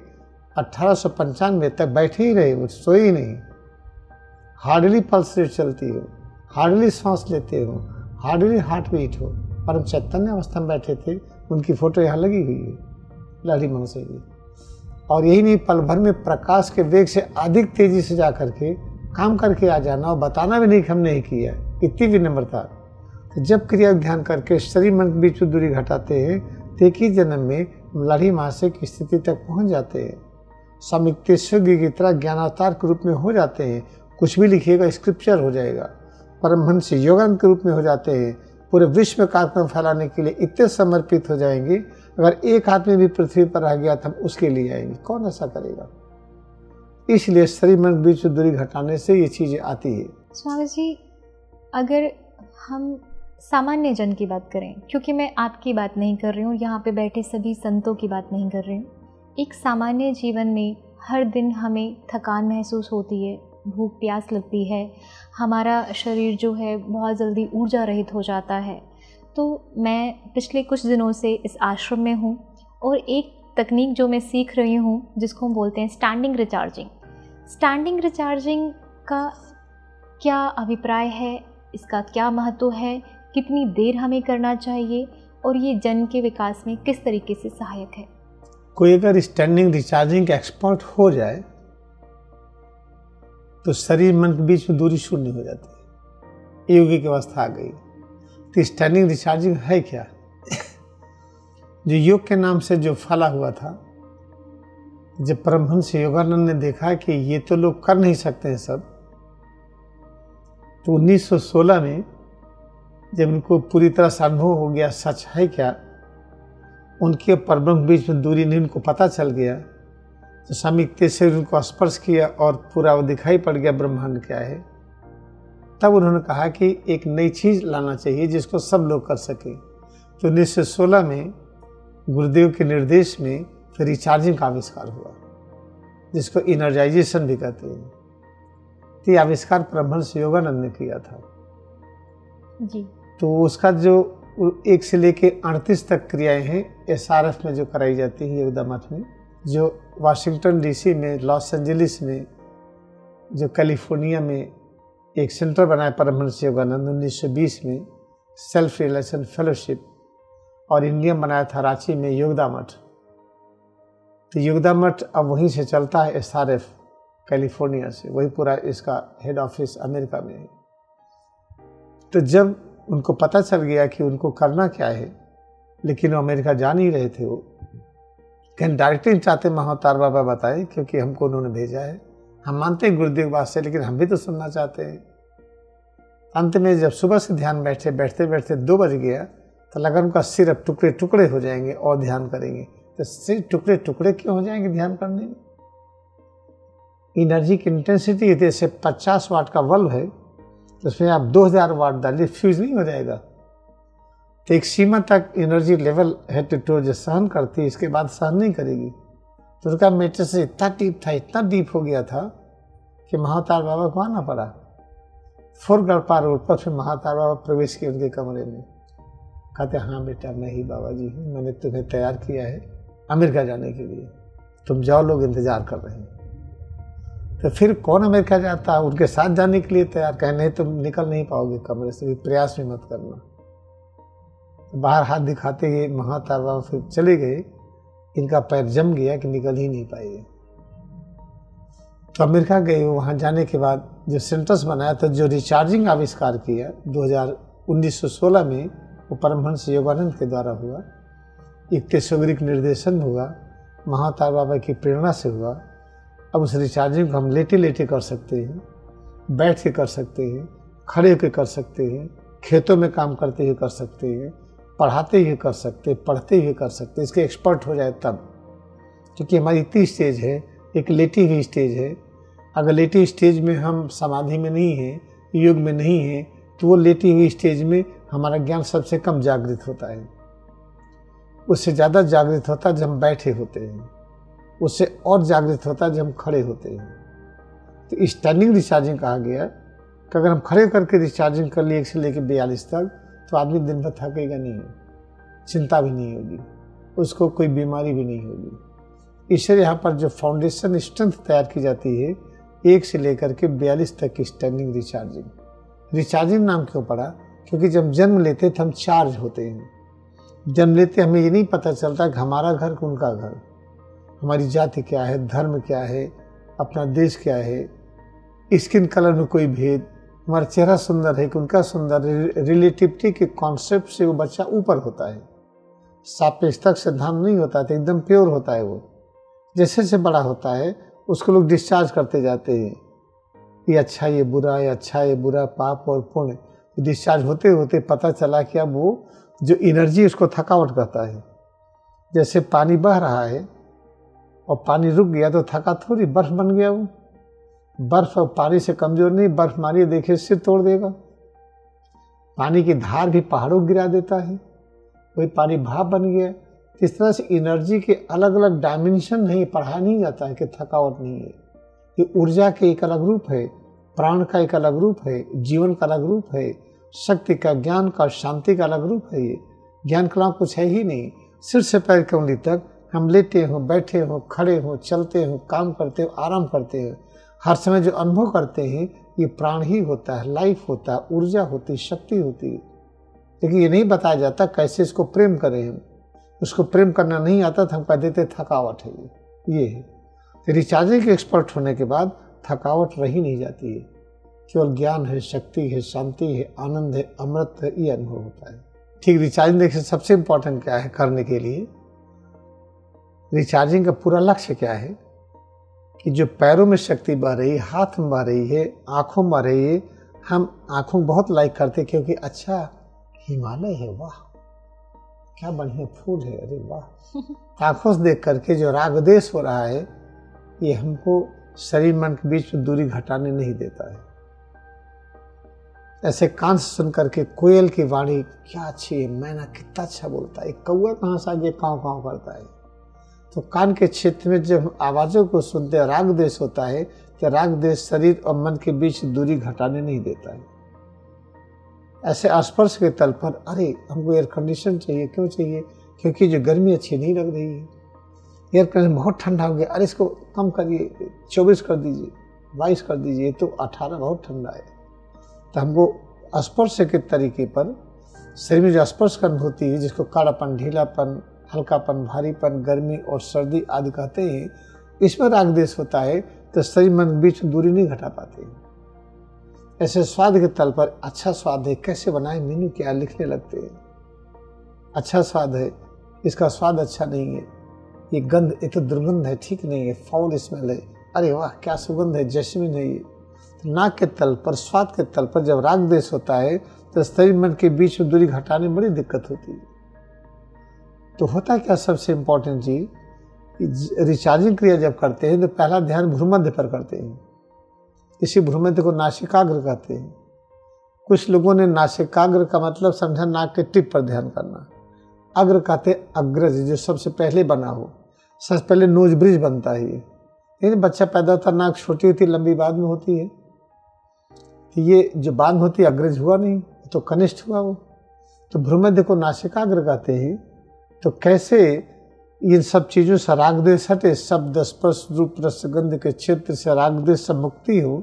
1895 तक बैठे ही रहे, वो सोए ही नहीं। हार्डली पल्स रेट चलती हो, हार्डली सांस लेते हो, हार्डली हार्ट बीट हो। परम चैतन्य अवस्था में बैठे थे, उनकी फोटो यहाँ लगी हुई है लहरी महर्षि की। और यही नहीं, पल भर में प्रकाश के वेग से अधिक तेजी से जा करके काम करके आ जाना और बताना भी नहीं कि हम नहीं किया, इतनी विनम्रता। तो जब क्रिया ध्यान करके शरीर मन के बीच में दूरी घटाते हैं तो एक ही जन्म में लहरी महाशय की स्थिति तक पहुंच जाते हैं। स्वामी युक्तेश्वर की तरह ज्ञानावतार के रूप में हो जाते हैं। कुछ भी लिखिएगा स्क्रिप्चर हो जाएगा। परमहंस योगानंद के रूप में हो जाते हैं। पूरे विश्व में कार्यक्रम फैलाने के लिए इतने समर्पित हो जाएंगे, अगर एक आदमी भी पृथ्वी पर रह गया तो हम उसके लिए आएंगे। कौन ऐसा करेगा? इसलिए शरीर मन के बीच में दूरी घटाने से ये चीज़ें आती है। स्वामी जी, अगर हम सामान्य जन की बात करें, क्योंकि मैं आपकी बात नहीं कर रही हूँ, यहाँ पे बैठे सभी संतों की बात नहीं कर रही हूँ, एक सामान्य जीवन में हर दिन हमें थकान महसूस होती है, भूख प्यास लगती है, हमारा शरीर जो है बहुत जल्दी ऊर्जा रहित हो जाता है। तो मैं पिछले कुछ दिनों से इस आश्रम में हूँ और एक तकनीक जो मैं सीख रही हूँ जिसको हम बोलते हैं स्टैंडिंग रिचार्जिंग। स्टैंडिंग रिचार्जिंग का क्या अभिप्राय है, इसका क्या महत्व है, कितनी देर हमें करना चाहिए और ये जन के विकास में किस तरीके से सहायक है? कोई अगर स्टैंडिंग रिचार्जिंग का एक्सपर्ट हो जाए तो शरीर मन के बीच में दूरी शून्य हो जाती है, योगी की अवस्था आ गई। तो स्टैंडिंग रिचार्जिंग है क्या? जो योग के नाम से जो फैला हुआ था, जब परमहंस योगानंद ने देखा कि ये तो लोग कर नहीं सकते हैं सब, तो 1916 में जब उनको पूरी तरह से अनुभव हो गया सच है क्या, उनके परब्रह्म के बीच में दूरी नहीं उनको पता चल गया, तो स्वामी युक्तेश्वर उनको स्पर्श किया और पूरा वो दिखाई पड़ गया ब्रह्मांड क्या है। तब उन्होंने कहा कि एक नई चीज़ लाना चाहिए जिसको सब लोग कर सकें। तो 1916 में गुरुदेव के निर्देश में फिर रिचार्जिंग का आविष्कार हुआ, जिसको इनर्जाइजेशन भी कहते हैं। तो ये आविष्कार परमहंस योगानंद ने किया था जी। तो उसका जो 1 से लेके 38 तक क्रियाएं हैं SRF में जो कराई जाती है योगदा मठ में, जो वाशिंगटन DC में, लॉस एंजलिस में, जो कैलिफोर्निया में एक सेंटर बनाया परमहंस योगानंद 1920 में, सेल्फ रियलाइजेशन फेलोशिप, और इंडिया में बनाया था रांची में योगदा मठ। तो योगदा मठ अब वहीं से चलता है SRF कैलिफोर्निया से, वही पूरा इसका हेड ऑफिस अमेरिका में है। तो जब उनको पता चल गया कि उनको करना क्या है, लेकिन वो अमेरिका जा नहीं रहे थे, वो कहीं डायरेक्टली चाहते महाअवतार बाबा बताएं, क्योंकि हमको उन्होंने भेजा है, हम मानते हैं गुरुदेव बात से, लेकिन हम भी तो सुनना चाहते हैं। अंत में जब सुबह से ध्यान बैठते बैठते 2 बज गया, तो लगा उनका सिर अब टुकड़े टुकड़े हो जाएंगे और ध्यान करेंगे। तो सिर टुकड़े टुकड़े क्यों हो जाएंगे ध्यान करने में? एनर्जी की इंटेंसिटी जैसे 50 वाट का बल्ब है, तो उसमें आप 2000 वाट डालिए, फ्यूज नहीं हो जाएगा। तो एक सीमा तक energy level head to toe जो सहन करती है, इसके बाद सहन नहीं करेगी। तो उसका मैट्रिक्स इतना डीप हो गया था कि महाअवतार बाबा को आना पड़ा। 4 गड़पा रोड पर फिर महाअवतार बाबा प्रवेश किए उनके कमरे में। कहते हाँ बेटा मैं ही बाबा जी हूँ, मैंने तुम्हें तैयार किया है अमेरिका जाने के लिए, तुम जाओ, लोग इंतजार कर रहे हैं। तो फिर कौन अमेरिका जाता है? उनके साथ जाने के लिए तैयार, कहे नहीं तुम निकल नहीं पाओगे कमरे से, भी प्रयास भी मत करना। तो बाहर हाथ दिखाते हुए महाअवतार बाबा फिर चले गए, इनका पैर जम गया कि निकल ही नहीं पाएंगे। तो अमेरिका गए, वहाँ जाने के बाद जो सेंटर्स बनाया, तो जो रिचार्जिंग आविष्कार किया 1916 में, वो परमहंस योगानंद के द्वारा हुआ, युक्तेश्वर के निर्देशन हुआ, महाअवतार बाबा की प्रेरणा से हुआ। अब उस रिचार्जिंग को हम लेटे लेटे कर सकते हैं, बैठ के कर सकते हैं, खड़े होकर कर सकते हैं, खेतों में काम करते हुए कर सकते हैं, पढ़ाते हुए कर सकते हैं, पढ़ते हुए कर सकते हैं। इसके एक्सपर्ट हो जाए तब, क्योंकि हमारी इतनी स्टेज है, एक लेटी हुई स्टेज है। अगर लेटी हुई स्टेज में हम समाधि में नहीं हैं, योग में नहीं हैं, तो वो लेटी हुई स्टेज में हमारा ज्ञान सबसे कम जागृत होता है। उससे ज़्यादा जागृत होता है जब हम बैठे होते हैं, उससे और जागृत होता है जब हम खड़े होते हैं। तो स्टैंडिंग रिचार्जिंग कहा गया कि अगर हम खड़े करके रिचार्जिंग कर लिए 1 से लेकर 42 तक, तो आदमी दिन भर थकेगा नहीं, चिंता भी नहीं होगी, उसको कोई बीमारी भी नहीं होगी। इसलिए यहाँ पर जो फाउंडेशन स्ट्रेंथ तैयार की जाती है, 1 से लेकर के 42 तक की स्टैंडिंग रिचार्जिंग। रिचार्जिंग नाम क्यों पड़ा? क्योंकि जब जन्म लेते थे हम चार्ज होते हैं। जन्म लेते हमें ये नहीं पता चलता कि हमारा घर उनका घर, हमारी जाति क्या है, धर्म क्या है, अपना देश क्या है, स्किन कलर में कोई भेद, हमारा चेहरा सुंदर है कि उनका सुंदर। रिलेटिविटी के कॉन्सेप्ट से वो बच्चा ऊपर होता है, सापेक्षता सिद्धांत नहीं होता है, एकदम प्योर होता है वो। जैसे जैसे बड़ा होता है उसको लोग डिस्चार्ज करते जाते हैं, ये अच्छा ये बुरा, ये अच्छा ये बुरा, पाप और पुण्य। डिस्चार्ज होते होते पता चला कि अब वो जो एनर्जी उसको थकावट करता है। जैसे पानी बह रहा है और पानी रुक गया तो थका थोड़ी, बर्फ बन गया वो। बर्फ और पानी से कमजोर नहीं, बर्फ मारिए देखिए सिर तोड़ देगा। पानी की धार भी पहाड़ों गिरा देता है, वही पानी भाप बन गया। इस तरह से एनर्जी के अलग अलग डायमेंशन नहीं, पढ़ाया नहीं जाता है कि थकावट नहीं है। ये ऊर्जा के एक अलग रूप है, प्राण का एक अलग रूप है, जीवन का अलग रूप है, शक्ति का, ज्ञान का, शांति का अलग रूप है। ये ज्ञान के अलावा कुछ है ही नहीं। सिर से पैर की उंगली तक हम लेटे हों, बैठे हों, खड़े हों, चलते हों, काम करते हो, आराम करते हो, हर समय जो अनुभव करते हैं ये प्राण ही होता है, लाइफ होता है, ऊर्जा होती है, शक्ति होती है। लेकिन ये नहीं बताया जाता कैसे इसको प्रेम करें हम। उसको प्रेम करना नहीं आता तो हम कह देते थकावट है ये है। तो रिचार्जिंग के एक्सपर्ट होने के बाद थकावट रही नहीं जाती है, केवल ज्ञान है, शक्ति है, शांति है, आनंद है, अमृत है, ये अनुभव होता है। ठीक, रिचार्जिंग देखिए सबसे इम्पोर्टेंट क्या है करने के लिए। रिचार्जिंग का पूरा लक्ष्य क्या है कि जो पैरों में शक्ति बह रही है, हाथ में बह रही है, आँखों में बह रही है। हम आँखों बहुत लाइक करते क्योंकि अच्छा हिमालय है, वाह क्या बढ़िया फूल है, अरे वाह। आँखों से देख करके जो राग द्वेष हो रहा है ये हमको शरीर मन के बीच में दूरी घटाने नहीं देता है। ऐसे कान से सुन करके कोयल की वाणी क्या अच्छी है, मैना कितना अच्छा बोलता है, कौआ कहाँ से आगे काँव काँव करता है। तो कान के क्षेत्र में जब आवाज़ों को सुनते हैं राग द्वेष होता है तो राग द्वेष शरीर और मन के बीच दूरी घटाने नहीं देता है। ऐसे स्पर्श के तल पर अरे हमको एयर कंडीशन चाहिए, क्यों चाहिए? क्योंकि जो गर्मी अच्छी नहीं लग रही है, एयर कंडीशन बहुत ठंडा हो गया, अरे इसको कम करिए, 24 कर दीजिए, 22 कर दीजिए, तो 18 बहुत ठंडा है। तो हमको स्पर्श के तरीके पर शरीर में जो स्पर्श की अनुभूति है, जिसको काड़ापन, ढीलापन, हल्कापन, भारीपन, गर्मी और सर्दी आदि कहते हैं, इसमें राग द्वेष होता है तो शरीर मन के बीच में दूरी नहीं घटा पाते। ऐसे स्वाद के तल पर अच्छा स्वाद है, कैसे बनाए, मेनू क्या लिखने लगते हैं। अच्छा स्वाद है, इसका स्वाद अच्छा नहीं है, ये गंध, ये तो दुर्गंध है, ठीक नहीं है, फाउल स्मेल है, अरे वाह क्या सुगंध है, जैस्मिन है ये। तो नाक के तल पर, स्वाद के तल पर जब राग द्वेष होता है तो शरीर मन के बीच में दूरी घटाने में बड़ी दिक्कत होती है। तो होता क्या सबसे इम्पोर्टेंट चीज, रिचार्जिंग क्रिया जब करते हैं तो पहला ध्यान भ्रूमध्य पर करते हैं। इसी भ्रूमध्य को नासिकाग्र कहते हैं। कुछ लोगों ने नासिकाग्र का मतलब समझा नाक के टिप पर ध्यान करना। अग्र कहते अग्रज, जो सबसे पहले बना हो। सबसे पहले नोज ब्रिज बनता है ये, लेकिन बच्चा पैदा होता नाक छोटी होती, लंबी बाद में होती है। तो ये जो बाद में होती है अग्रज हुआ नहीं, तो कनिष्ठ हुआ वो। तो भ्रूमध्य को नासिकाग्र कहते हैं। तो कैसे इन सब चीज़ों से राग द्वेष हटे, शब्द, स्पर्श, रूप, रस, गंध के क्षेत्र से राग द्वेष से मुक्ति हो,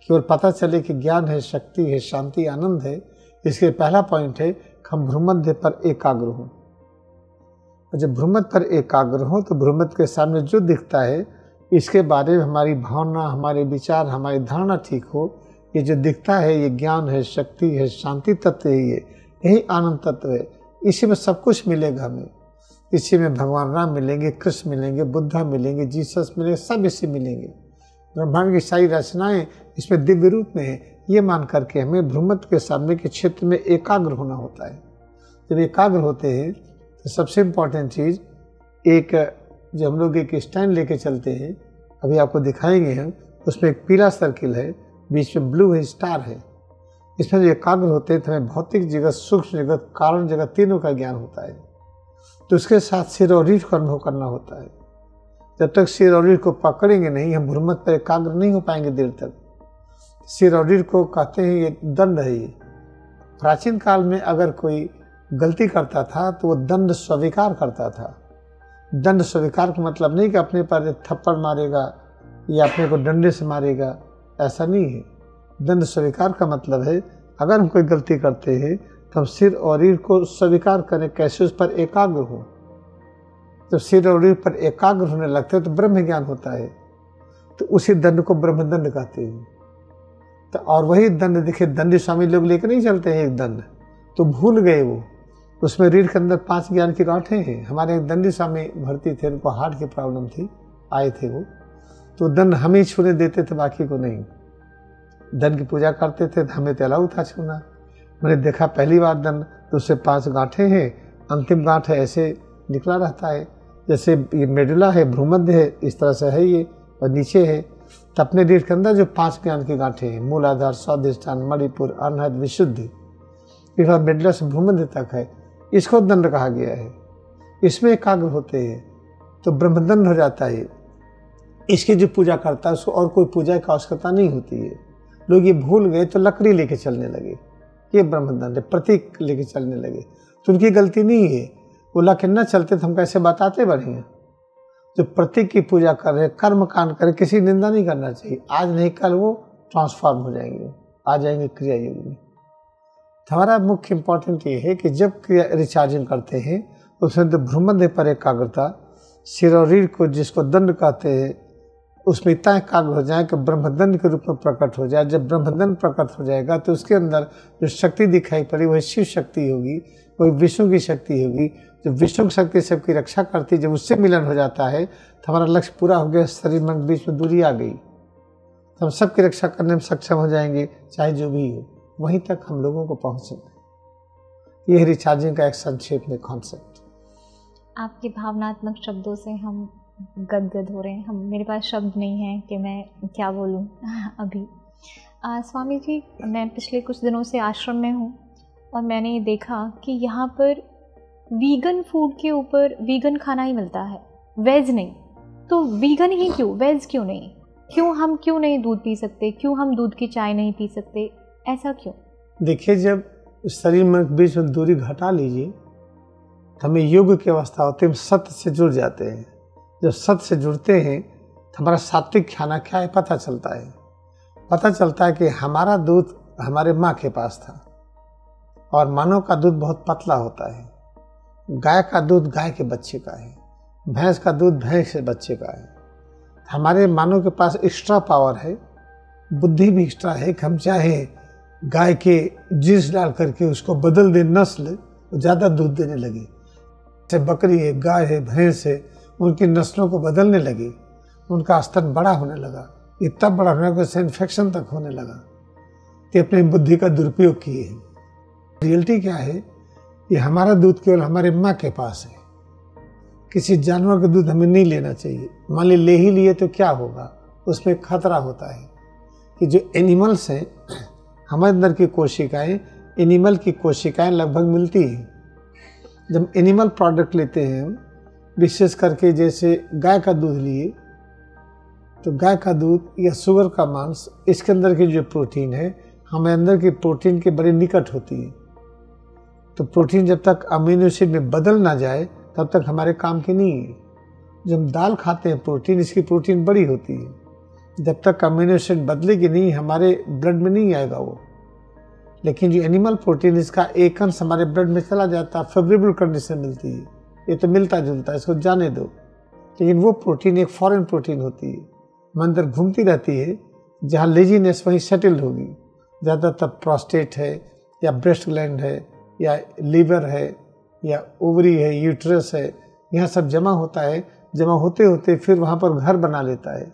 केवल पता चले कि ज्ञान है, शक्ति है, शांति, आनंद है। इसके पहला पॉइंट है कि हम भ्रूमध्य पर एकाग्र हों। और जब भ्रूमध्य पर एकाग्र हो तो भ्रूमध्य के सामने जो दिखता है इसके बारे में हमारी भावना, हमारे विचार, हमारी धारणा ठीक हो। ये जो दिखता है ये ज्ञान है, शक्ति है, शांति तत्व है, यही आनंद तत्व है। इसी में सब कुछ मिलेगा हमें। इसी में भगवान राम मिलेंगे, कृष्ण मिलेंगे, बुद्धा मिलेंगे, जीसस मिलेंगे, सब इसी मिलेंगे। ब्रह्मांड की सारी रचनाएं इसमें दिव्य रूप में है। ये मान करके हमें भ्रूमध्य के सामने के क्षेत्र में एकाग्र होना होता है। जब एकाग्र होते हैं तो सबसे इम्पोर्टेंट चीज़, एक जो हम लोग एक स्टैंड लेके चलते हैं, अभी आपको दिखाएंगे हम, उसमें एक पीला सर्किल है, बीच में ब्लू है, स्टार है। इसमें जो एकाग्र होते हैं तो हमें भौतिक जगत, सूक्ष्म जगत, कारण जगत, तीनों का ज्ञान होता है। तो उसके साथ सिर और रीढ़ को अनुभव करना होता है। जब तक सिर और रीढ़ को पकड़ेंगे नहीं, हम भ्रूमध्य पर एकाग्र नहीं हो पाएंगे देर तक। सिर और रीढ़ को कहते हैं ये दंड है। ये प्राचीन काल में अगर कोई गलती करता था तो वो दंड स्वीकार करता था। दंड स्वीकार का मतलब नहीं कि अपने पर थप्पड़ मारेगा या अपने को डंडे से मारेगा, ऐसा नहीं है। दंड स्वीकार का मतलब है अगर हम कोई गलती करते हैं तो हम सिर और रीढ़ को स्वीकार करें, कैसे उस पर एकाग्र हो। जब सिर और रीढ़ पर एकाग्र होने लगते हैं तो ब्रह्म ज्ञान होता है, तो उसी दंड को ब्रह्मदंड कहते हैं। तो और वही दंड देखिए दंडी स्वामी लोग लेकर नहीं चलते हैं एक दंड, तो भूल गए वो, उसमें रीढ़ के अंदर 5 ज्ञान की गांठें हैं। हमारे एक दंडी स्वामी भर्ती थे, उनको हार्ट की प्रॉब्लम थी, आए थे वो, तो दंड हम ही छूने देते थे, बाकी को नहीं। दंड की पूजा करते थे तो हमें तो अलाउ था छूना। मैंने देखा पहली बार दंड, तो उससे 5 गांठें हैं, अंतिम गांठ है ऐसे निकला रहता है, जैसे ये मेडुला है, भ्रूमध्य है, इस तरह से है ये, और नीचे है। तो अपने रीढ़ के अंदर जो 5 ज्ञान की गांठें हैं, मूलाधार, स्वादिष्ठान, मणिपुर, अनहद, विशुद्धि, फिर मेडुला से भ्रूमध्य तक है, इसको दंड कहा गया है। इसमें एकाग्र होते हैं तो ब्रह्मदंड हो जाता है। इसकी जो पूजा करता है उसको और कोई पूजा की आवश्यकता नहीं होती है। लोग ये भूल गए तो लकड़ी लेके चलने लगे, ये ब्रह्मदंड है, प्रतीक लेके चलने लगे, तो उनकी गलती नहीं है। वो ला के न चलते तो हम कैसे बताते बढ़े। जो प्रतीक की पूजा कर रहे, कर्म कांड करे, किसी निंदा नहीं करना चाहिए। आज नहीं कल वो ट्रांसफॉर्म हो जाएंगे, आ जाएंगे क्रिया युग में। हमारा मुख्य इंपॉर्टेंट ये है कि जब क्रिया रिचार्जिंग करते हैं तो उसमें तो भ्रूमध्य पर एकाग्रता, सिर और रीढ़ को जिसको दंड कहते हैं उसमें इतना एकाग्र हो जाए कि ब्रह्मदंड के रूप में प्रकट हो जाए। जब ब्रह्मदंड प्रकट हो जाएगा तो उसके अंदर जो शक्ति दिखाई पड़ी वही शिव शक्ति होगी, वही विष्णु की शक्ति होगी। जो विष्णु की शक्ति सबकी रक्षा करती, जब उससे मिलन हो जाता है तो हमारा लक्ष्य पूरा हो गया, शरीर मन के बीच में दूरी आ गई, तो हम सबकी रक्षा करने में सक्षम हो जाएंगे, चाहे जो भी हो। वहीं तक हम लोगों को पहुँचना, यह रिचार्जिंग का एक संक्षेप में कॉन्सेप्ट। आपके भावनात्मक शब्दों से हम गदगद हो रहे हैं, मेरे पास शब्द नहीं है कि मैं क्या बोलूं अभी। स्वामी जी, मैं पिछले कुछ दिनों से आश्रम में हूँ और मैंने ये देखा कि यहाँ पर वीगन फूड के ऊपर वीगन खाना ही मिलता है, वेज नहीं। तो वीगन ही क्यों, वेज क्यों नहीं? हम क्यों नहीं दूध पी सकते? क्यों हम दूध की चाय नहीं पी सकते? ऐसा क्यों? देखिए, जब शरीर मन के बीच में दूरी घटा लीजिए तो हमें योग की अवस्था होती है, हम सत्य से जुड़ जाते हैं। जब सत्य से जुड़ते हैं तो हमारा सात्विक खाना क्या है पता चलता है। पता चलता है कि हमारा दूध हमारे माँ के पास था और मानव का दूध बहुत पतला होता है, गाय का दूध गाय के बच्चे का है, भैंस का दूध भैंस के बच्चे का है। हमारे मानव के पास एक्स्ट्रा पावर है, बुद्धि भी एक्स्ट्रा है कि हम चाहे गाय के जीन्स डाल करके उसको बदल दे, नस्ल ज़्यादा दूध देने लगे। जैसे बकरी है, गाय है, भैंस है, उनकी नस्लों को बदलने लगे, उनका स्तन बड़ा होने लगा, इतना बड़ा होने लगा कि इन्फेक्शन तक होने लगा। तो अपनी बुद्धि का दुरुपयोग किए हैं। रियलिटी क्या है कि हमारा दूध केवल हमारे माँ के पास है, किसी जानवर का दूध हमें नहीं लेना चाहिए। मान ली ले ही लिए तो क्या होगा, उसमें खतरा होता है कि जो एनिमल्स हैं, हमारे अंदर की कोशिकाएं, एनिमल की कोशिकाएं लगभग मिलती हैं। जब एनिमल प्रोडक्ट लेते हैं हम, विशेष करके जैसे गाय का दूध लिए, तो गाय का दूध या सुअर का मांस, इसके अंदर की जो प्रोटीन है हमारे अंदर की प्रोटीन के बड़े निकट होती है। तो प्रोटीन जब तक अमीनो एसिड में बदल ना जाए तब तक हमारे काम की नहीं है। जब हम दाल खाते हैं प्रोटीन, इसकी प्रोटीन बड़ी होती है, जब तक अमीनो एसिड बदलेगी नहीं हमारे ब्लड में नहीं आएगा वो। लेकिन जो एनिमल प्रोटीन, इसका एक अंश हमारे ब्लड में चला जाता है, फेवरेबल कंडीशन मिलती है, ये तो मिलता जुलता है, इसको जाने दो। लेकिन वो प्रोटीन एक फॉरेन प्रोटीन होती है, अंदर घूमती रहती है, जहाँ लेजीनेस वहीं सेटल होगी। ज़्यादातर प्रोस्टेट है या ब्रेस्ट ग्लैंड है या लीवर है या ओवरी है, यूट्रस है, यहाँ सब जमा होता है। जमा होते होते फिर वहाँ पर घर बना लेता है,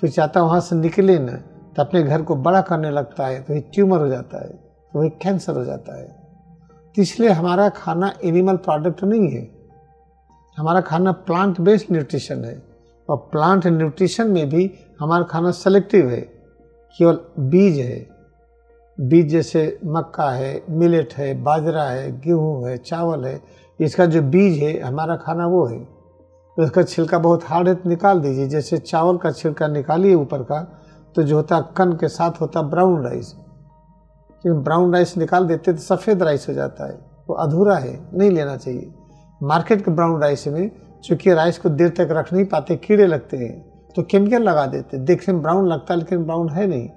फिर चाहता वहाँ से निकले ना, तो अपने घर को बड़ा करने लगता है, तो वही ट्यूमर हो जाता है, तो वही कैंसर हो जाता है। तो इसलिए हमारा खाना एनिमल प्रोडक्ट नहीं है, हमारा खाना प्लांट बेस्ड न्यूट्रिशन है। और प्लांट न्यूट्रिशन में भी हमारा खाना सेलेक्टिव है, केवल बीज है। बीज जैसे मक्का है, मिलेट है, बाजरा है, गेहूँ है, चावल है, इसका जो बीज है हमारा खाना वो है। तो इसका छिलका बहुत हार्ड है तो निकाल दीजिए। जैसे चावल का छिलका निकालिए ऊपर का, तो जो होता कन के साथ होता ब्राउन राइस, क्योंकि ब्राउन राइस निकाल देते तो सफ़ेद राइस हो जाता है, वो अधूरा है, नहीं लेना चाहिए। मार्केट के ब्राउन राइस में चूँकि राइस को देर तक रख नहीं पाते, कीड़े लगते हैं, तो केमिकल लगा देते, देखने में ब्राउन लगता है लेकिन ब्राउन है नहीं।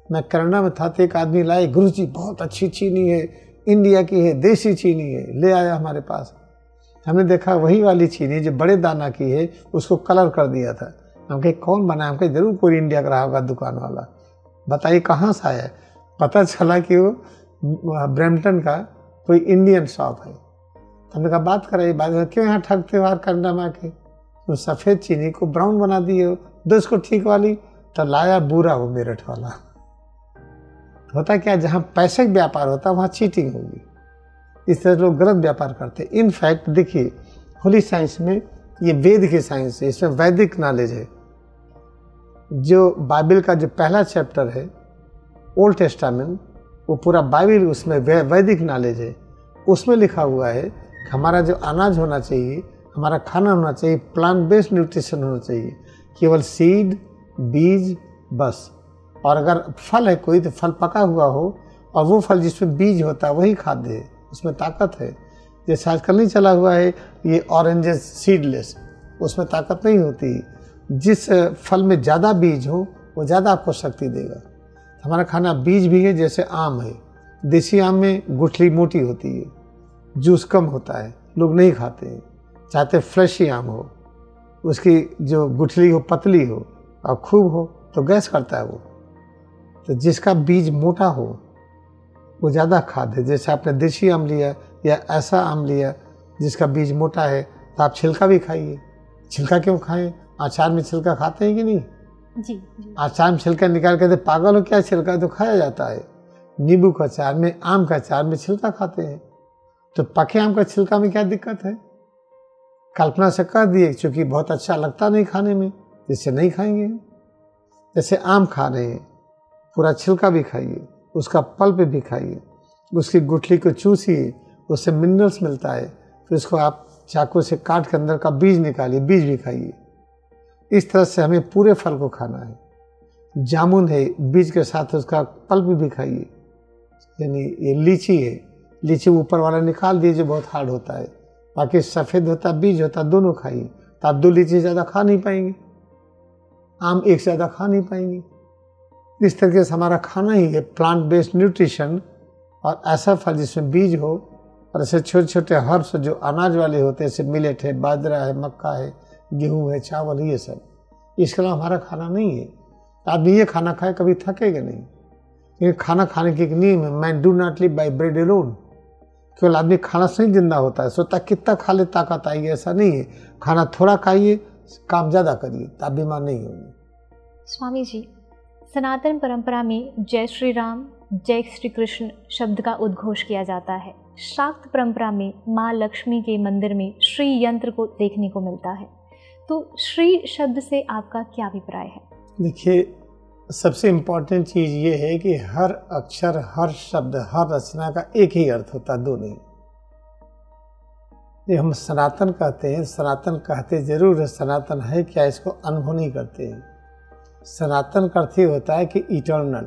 मैं कनाडा में था तो एक आदमी लाए, गुरु जी बहुत अच्छी चीनी है, इंडिया की है, देसी चीनी है, ले आया हमारे पास। हमने देखा वही वाली चीनी जो बड़े दाना की है, उसको कलर कर दिया था। हम कहे कौन बनाया? हम कहे जरूर कोई इंडिया का रहा होगा दुकान वाला। बताइए कहाँ से आया? पता चला कि वो ब्रैम्पटन का कोई इंडियन शॉप है। हमने कहा बात कराइए, बात क्यों यहाँ ठगते हो कनाडा में आके? तो सफ़ेद चीनी को ब्राउन बना दिए हो, दो इसको ठीक वाली। तो लाया बुरा वो मेरठ वाला। होता क्या, जहाँ पैसे का व्यापार होता है वहाँ चीटिंग होगी। इस तरह लोग गलत व्यापार करते हैं। इनफैक्ट देखिए, होली साइंस में, ये वेद की साइंस है, इसमें वैदिक नॉलेज है। जो बाइबल का जो पहला चैप्टर है ओल्ड टेस्टामेंट, वो पूरा बाइबल, उसमें वैदिक नॉलेज है। उसमें लिखा हुआ है कि हमारा जो अनाज होना चाहिए, हमारा खाना होना चाहिए, प्लांट बेस्ड न्यूट्रिशन होना चाहिए, केवल सीड, बीज बस। और अगर फल है कोई तो फल पका हुआ हो, और वो फल जिसमें बीज होता है वही खाद्य है, उसमें ताकत है। जैसे आजकल नहीं चला हुआ है ये ऑरेंजेस सीडलेस, उसमें ताकत नहीं होती। जिस फल में ज़्यादा बीज हो वो ज़्यादा आपको शक्ति देगा। हमारा खाना बीज भी है, जैसे आम है, देसी आम में गुठली मोटी होती है, जूस कम होता है, लोग नहीं खाते हैं, चाहते फ्रेश ही आम हो, उसकी जो गुठली हो पतली हो और खूब हो, तो गैस करता है वो। तो जिसका बीज मोटा हो वो ज़्यादा खाद है। जैसे आपने देसी आम लिया या ऐसा आम लिया जिसका बीज मोटा है, तो आप छिलका भी खाइए। छिलका क्यों खाएं? अचार में छिलका खाते हैं कि नहीं? जी। अचार में छिलका निकाल के, पागल हो क्या, छिलका तो खाया जाता है। नींबू का अचार में, आम का अचार में छिलका खाते हैं। तो पके आम का छिलका में क्या दिक्कत है? कल्पना से कर दिए, क्योंकि बहुत अच्छा लगता नहीं खाने में, जिससे नहीं खाएंगे। जैसे आम खा रहे हैं, पूरा छिलका भी खाइए, उसका पल्प भी खाइए, उसकी गुठली को चूसिए, उससे मिनरल्स मिलता है। फिर उसको आप चाकू से काट के अंदर का बीज निकालिए, बीज भी खाइए। इस तरह से हमें पूरे फल को खाना है। जामुन है, बीज के साथ उसका पल्प भी खाइए। यानी ये लीची है, लीची ऊपर वाला निकाल दिए जो बहुत हार्ड होता है, बाकी सफ़ेद होता, बीज होता, दोनों खाइए। तो आप 2 लीची ज़्यादा खा नहीं पाएंगे, आम एक ज़्यादा खा नहीं पाएंगे। इस तरीके से हमारा खाना ही है प्लांट बेस्ड न्यूट्रिशन, और ऐसा फल जिसमें बीज हो, और ऐसे छोटे छोटे हर्ब्स जो अनाज वाले होते हैं, जैसे मिलेट है, बाजरा है, मक्का है, गेहूँ है, चावल, ये सब। इसके अलावा हमारा खाना नहीं है। आदमी ये खाना खाए कभी थकेगा नहीं। लेकिन खाना खाने की एक नियम है, man do not live by bread alone. केवल आदमी खाना से नहीं जिंदा होता है, सोचता कितना खा ले ताकत आएगी, ऐसा नहीं है। खाना थोड़ा खाइए, काम ज़्यादा करिए, तो आप बीमार नहीं होंगे। स्वामी जी, सनातन परंपरा में जय श्री राम, जय श्री कृष्ण शब्द का उद्घोष किया जाता है। शाक्त परंपरा में माँ लक्ष्मी के मंदिर में श्री यंत्र को देखने को मिलता है। तो श्री शब्द से आपका क्या अभिप्राय है? देखिए, सबसे इम्पोर्टेंट चीज़ ये है कि हर अक्षर, हर शब्द, हर रचना का एक ही अर्थ होता, दो नहीं। ये हम सनातन कहते हैं, सनातन कहते जरूर है, सनातन है क्या इसको अनुभव नहीं करते हैं। सनातन का अर्थ ये होता है कि इटर्नल,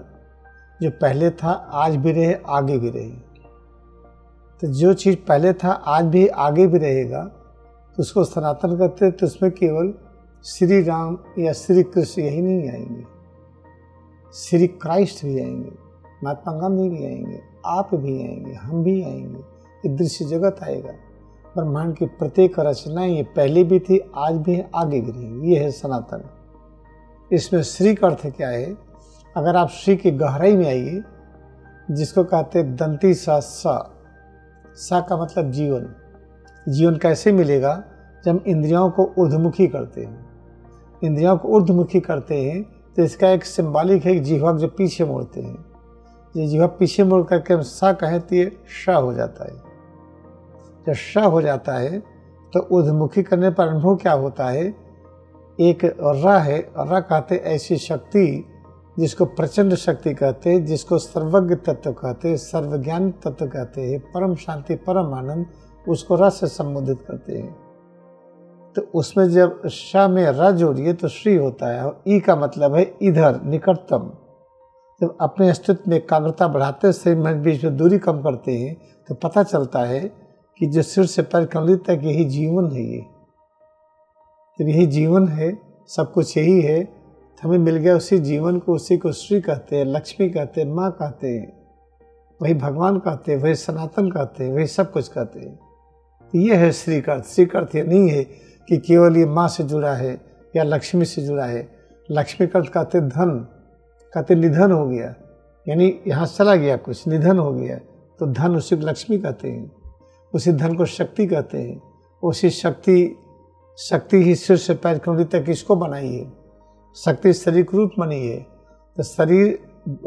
जो पहले था आज भी रहे, आगे भी रहे। तो जो चीज़ पहले था आज भी आगे भी रहेगा, तो उसको सनातन कहते हैं। तो उसमें केवल श्री राम या श्री कृष्ण यही नहीं आएंगे, श्री क्राइस्ट भी आएंगे, महात्मा गांधी भी आएंगे, आप भी आएंगे, हम भी आएंगे, ये दृश्य जगत आएगा। ब्रह्मांड की प्रत्येक रचनाएं ये पहले भी थी, आज भी है, आगे भी रहेंगी। ये है सनातन। इसमें श्री का अर्थ क्या है? अगर आप श्री की गहराई में आइए, जिसको कहते हैं दंती सा का मतलब जीवन। जीवन कैसे मिलेगा? जब इंद्रियों को ऊर्ध्वमुखी करते हैं। इंद्रियों को ऊर्ध्वमुखी करते हैं तो इसका एक सिंबॉलिक है, जिह्वा जो पीछे मोड़ते हैं। ये जिह्वा पीछे मोड़ करके हम सा कहें तो ये श हो जाता है। जब श हो जाता है तो ऊर्ध्वमुखी करने पर अनुभव क्या होता है? एक र है, र कहते ऐसी शक्ति जिसको प्रचंड शक्ति कहते हैं, जिसको सर्वज्ञ तत्व कहते हैं, सर्वज्ञान तत्व कहते हैं, परम शांति, परम आनंद, उसको र से संबोधित करते हैं। तो उसमें जब श में र जोड़िए तो श्री होता है, और ई का मतलब है इधर, निकटतम। जब अपने अस्तित्व में एकाग्रता बढ़ाते से मन बीच में दूरी कम करते हैं तो पता चलता है कि जो सिर से पैर कमलित तक यही जीवन है। ये जब यही जीवन है सब कुछ यही है, तो हमें मिल गया उसी जीवन को, उसी को श्री कहते हैं, लक्ष्मी कहते हैं, माँ कहते हैं, वही भगवान कहते हैं, वही सनातन कहते हैं, वही सब कुछ कहते हैं। तो ये है श्री का अर्थ। श्री का अर्थ ये नहीं है कि केवल ये माँ से जुड़ा है या लक्ष्मी से जुड़ा है। लक्ष्मी का अर्थ कहते धन, कहते निधन हो गया, यानी यहाँ चला गया कुछ, निधन हो गया, तो धन उसी को लक्ष्मी कहते हैं। उसी धन को शक्ति कहते हैं। उसी शक्ति ही सिर से पैर कमर तक इसको बनाई है। शक्ति शरीर का रूप बनी है, तो शरीर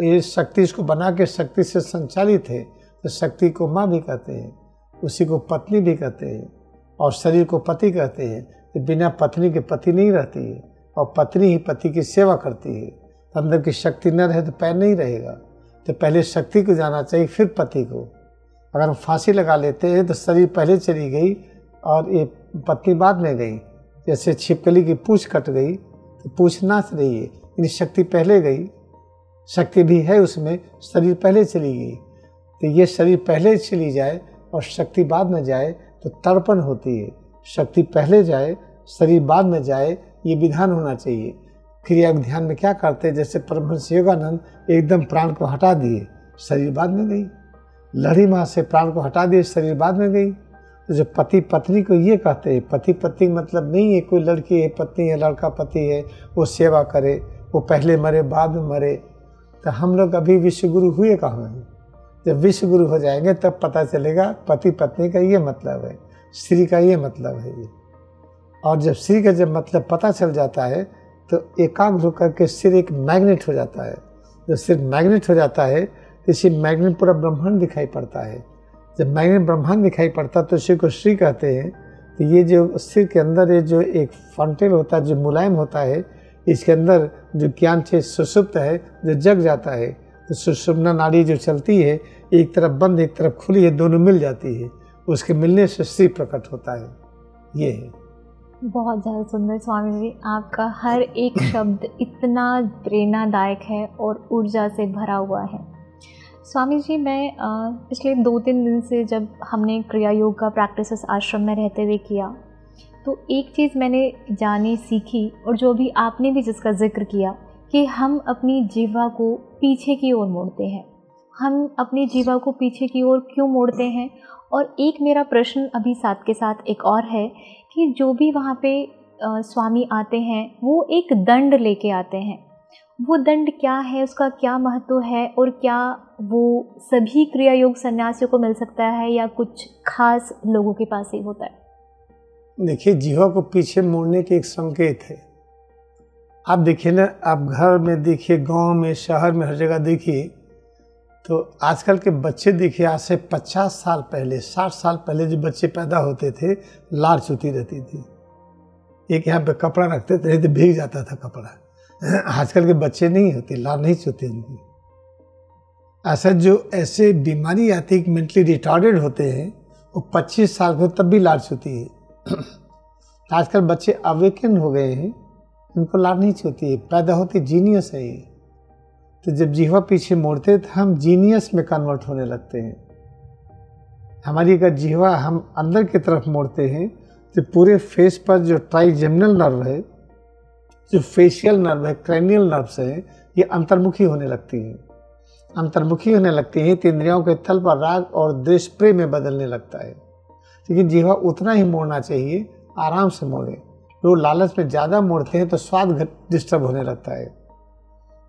ये शक्ति इसको बना के शक्ति से संचालित है, तो शक्ति को माँ भी कहते हैं, उसी को पत्नी भी कहते हैं, और शरीर को पति कहते हैं। तो बिना पत्नी के पति नहीं रहती है, और पत्नी ही पति की सेवा करती है। तो अंदर की शक्ति न रहे तो पैर नहीं रहेगा। तो पहले शक्ति को जाना चाहिए, फिर पति को। अगर हम फांसी लगा लेते हैं तो शरीर पहले चली गई और ये पत्नी बाद में गई। जैसे छिपकली की पूँछ कट गई तो पूँछ नाच रही है, यानी शक्ति पहले गई, शक्ति भी है उसमें, शरीर पहले चली गई। तो ये शरीर पहले चली जाए और शक्ति बाद में जाए तो तड़पन होती है। शक्ति पहले जाए, शरीर बाद में जाए, ये विधान होना चाहिए। क्रिया ध्यान में क्या करते हैं, जैसे परमहंस योगानंद एकदम प्राण को हटा दिए, शरीर बाद में गई। लहरी माँ से प्राण को हटा दिए, शरीर बाद में गई। तो जो पति पत्नी को ये कहते हैं, पति पत्नी मतलब नहीं है कोई लड़की है पत्नी है, लड़का पति है, वो सेवा करे, वो पहले मरे बाद में मरे। तो हम लोग अभी विश्वगुरु हुए कहाँ हैं? जब विश्वगुरु हो जाएंगे तब पता चलेगा पति पत्नी का ये मतलब है, श्री का ये मतलब है ये। और जब श्री का जब मतलब पता चल जाता है तो एकाग्र होकर के सिर एक मैग्नेट हो जाता है। जब सिर मैग्नेट हो जाता है तो इसी मैग्नेट पूरा ब्रह्मांड दिखाई पड़ता है। जब मैग्नेट ब्रह्मांड दिखाई पड़ता है तो इसी को श्री कहते हैं। तो ये जो सिर के अंदर ये जो एक फंटेल होता है, जो मुलायम होता है, इसके अंदर जो ज्ञान से सुषुप्त है, जो जग जाता है, तो सुषुम्ना नाड़ी जो चलती है, एक तरफ बंद एक तरफ खुली है, दोनों मिल जाती है, उसके मिलने से श्री प्रकट होता है। ये है। बहुत ज़्यादा सुंदर स्वामी जी, आपका हर एक शब्द इतना प्रेरणादायक है और ऊर्जा से भरा हुआ है। स्वामी जी, मैं पिछले 2-3 दिन से जब हमने क्रिया योग का प्रैक्टिसेस आश्रम में रहते हुए किया, तो एक चीज़ मैंने जानी सीखी, और जो भी आपने भी जिसका जिक्र किया कि हम अपनी जीवा को पीछे की ओर मोड़ते हैं। हम अपनी जीवा को पीछे की ओर क्यों मोड़ते हैं? और एक मेरा प्रश्न अभी साथ के साथ एक और है कि जो भी वहाँ पे स्वामी आते हैं वो एक दंड लेके आते हैं। वो दंड क्या है, उसका क्या महत्व है, और क्या वो सभी क्रिया योग सन्यासियों को मिल सकता है या कुछ खास लोगों के पास ही होता है? देखिए, जीवा को पीछे मोड़ने के एक संकेत है। आप देखिए ना, आप घर में देखिए, गांव में, शहर में, हर जगह देखिए, तो आजकल के बच्चे देखिए, आज से 50 साल पहले, 60 साल पहले जो बच्चे पैदा होते थे, लार चुती रहती थी। एक यहाँ पे कपड़ा रखते थे तो भीग जाता था कपड़ा। आजकल के बच्चे नहीं होते, लार नहीं चुती उनकी। ऐसे बीमारी आती है, मेंटली रिटार्डेड होते हैं, वो 25 साल में तब भी लार चुती है। आजकल बच्चे अवेकन हो गए हैं, उनको लार नहीं चुती है, पैदा होती जीनियस है ये। तो जब जीवा पीछे मोड़ते तो हम जीनियस में कन्वर्ट होने लगते हैं। हमारी अगर जीवा हम अंदर की तरफ मोड़ते हैं तो पूरे फेस पर जो ट्राइजेमिनल नर्व है, जो फेशियल नर्व है, क्रैनियल नर्व्स है, ये अंतर्मुखी होने लगती हैं। अंतर्मुखी होने लगती हैं तो इंद्रियों के तल पर राग और द्वेष प्रेम में बदलने लगता है। लेकिन जीवा उतना ही मोड़ना चाहिए, आराम से मोड़े। लोग लालच में ज़्यादा मोड़ते हैं तो स्वाद डिस्टर्ब होने लगता है।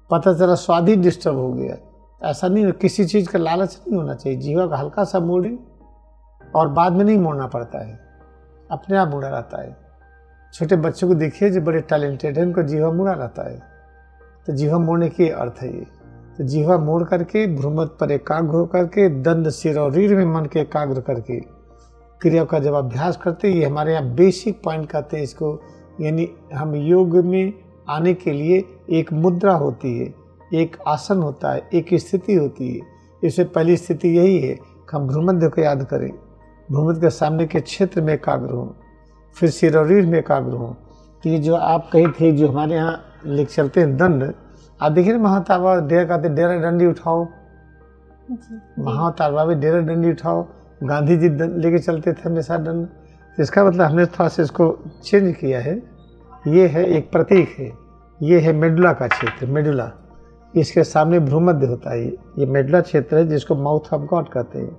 पता चला स्वाद ही डिस्टर्ब हो गया। ऐसा नहीं, किसी चीज़ का लालच नहीं होना चाहिए। जीवा का हल्का सा मोड़े और बाद में नहीं मोड़ना पड़ता है, अपने आप मुड़ा रहता है। छोटे बच्चों को देखिए जो बड़े टैलेंटेड हैं, उनको जीवा मुड़ा रहता है। तो जीवा मोड़ने की अर्थ है ये। तो जीवा मोड़ करके भ्रूमध्य पर एकाग्र होकर के दंड, सिर और रीढ़ में मन के एकाग्र करके क्रिया का जब अभ्यास करते हैं, ये हमारे यहाँ बेसिक पॉइंट कहते हैं इसको। यानी हम योग में आने के लिए एक मुद्रा होती है, एक आसन होता है, एक स्थिति होती है। इससे पहली स्थिति यही है कि हम भ्रूमध्य को याद करें, भ्रूमध्य के सामने के क्षेत्र में एकाग्र हों, फिर सिर और रीढ़ में एकाग्र हों। तो ये जो आप कही थे, जो हमारे यहाँ लिख चलते हैं दंड, आप देखिए ना, महाताबा डेरा कहते, डेरा डंडी उठाओ। महाताबा भी डेरा डंडी उठाओ। गांधी जी लेके चलते थे हमेशा दंड। इसका मतलब हमने थोड़ा सा इसको चेंज किया है। ये है एक प्रतीक है, ये है मेडुला का क्षेत्र, मेडुला। इसके सामने भ्रूमध्य होता है, ये मेडुला क्षेत्र है जिसको माउथ ऑफ गॉड कहते हैं।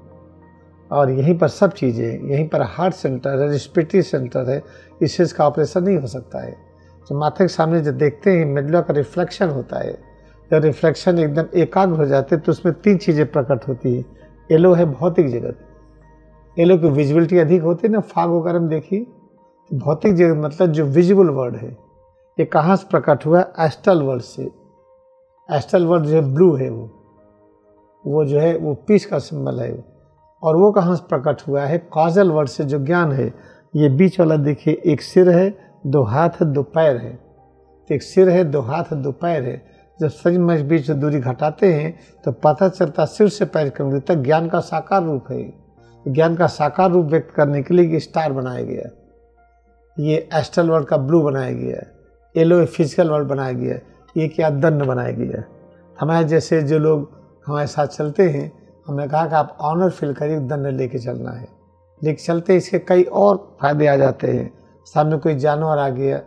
और यहीं पर सब चीज़ें, यहीं पर हार्ट सेंटर है, रेस्पिरेटरी सेंटर है, इससे इसका ऑपरेशन नहीं हो सकता है। तो माथे के सामने जो देखते हैं मेडुला का रिफ्लेक्शन होता है, जब रिफ्लेक्शन एकदम एकाग्र हो जाते हैं तो उसमें 3 चीज़ें प्रकट होती है। येलो है भौतिक जगत, येलो की विजिबिलिटी अधिक होती है ना, फाग वगैरह में देखिए। भौतिक जगत मतलब जो विजिबल वर्ल्ड है, ये कहाँ से प्रकट हुआ है? एस्ट्रल वर्ल्ड से। एस्ट्रल वर्ल्ड जो है ब्लू है, वो जो है वो पीस का सिंबल है। और वो कहाँ से प्रकट हुआ है? कॉजल वर्ल्ड से जो ज्ञान है। ये बीच वाला देखिए, एक सिर है, 2 हाथ है, 2 पैर है। तो एक सिर है, 2 हाथ है, 2 पैर है। जब सच में बीच से दूरी घटाते हैं तो पता चलता सिर से पैर कमर तक ज्ञान का साकार रूप है। ज्ञान का साकार रूप व्यक्त करने के लिए ये स्टार बनाया गया, ये एस्ट्रल वर्ल्ड का ब्लू बनाया गया, येलो फिजिकल वर्ल्ड बनाया गया, ये क्या दंड बनाया गया। हमारे जैसे जो लोग हमारे साथ चलते हैं, हमने कहा कि आप ऑनर फील करिए, दंड लेके चलना है। लेके चलते इसके कई और फायदे आ जाते हैं। सामने कोई जानवर आ गया,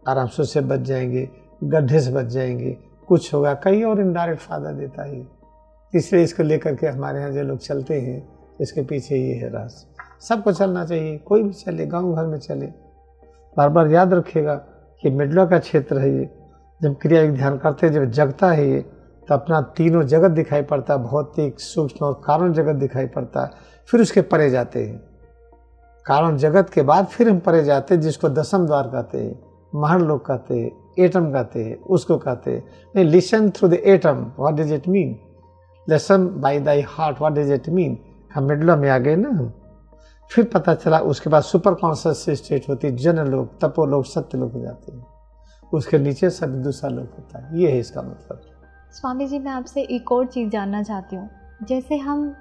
आराम से उससे बच जाएंगे, गड्ढे से बच जाएंगे, कुछ होगा, कई और इनडायरेक्ट फायदा देता है। इसलिए इसको लेकर के हमारे यहाँ जो लोग चलते हैं, इसके पीछे ये है राज। सबको चलना चाहिए, कोई भी चले, गांव भर में चले। बार बार याद रखिएगा कि मेडुला का क्षेत्र है ये। जब क्रिया योग ध्यान करते हैं, जब जगता है ये, तो अपना तीनों जगत दिखाई पड़ता है, भौतिक, सूक्ष्म और कारण जगत दिखाई पड़ता है। फिर उसके परे जाते हैं, कारण जगत के बाद फिर हम परे जाते हैं, जिसको दशम द्वार कहते हैं, महर लोक कहते हैं, एटम कहते हैं, उसको कहते हैं। नहीं, listen through the atom, what does it mean? Listen by thy heart, what does it mean? हम मेडुला में आ गए ना। फिर पता चला, उसके बाद सुपर कॉन्शियस स्टेट होती है, जन लोक, तपो लोक, सत्य लोक हो जाते हैं। उसके नीचे सब दूसरा लोक होता है। ये है इसका मतलब। स्वामी जी, मैं आपसे एक और चीज़ जानना चाहती हूँ। जैसे हम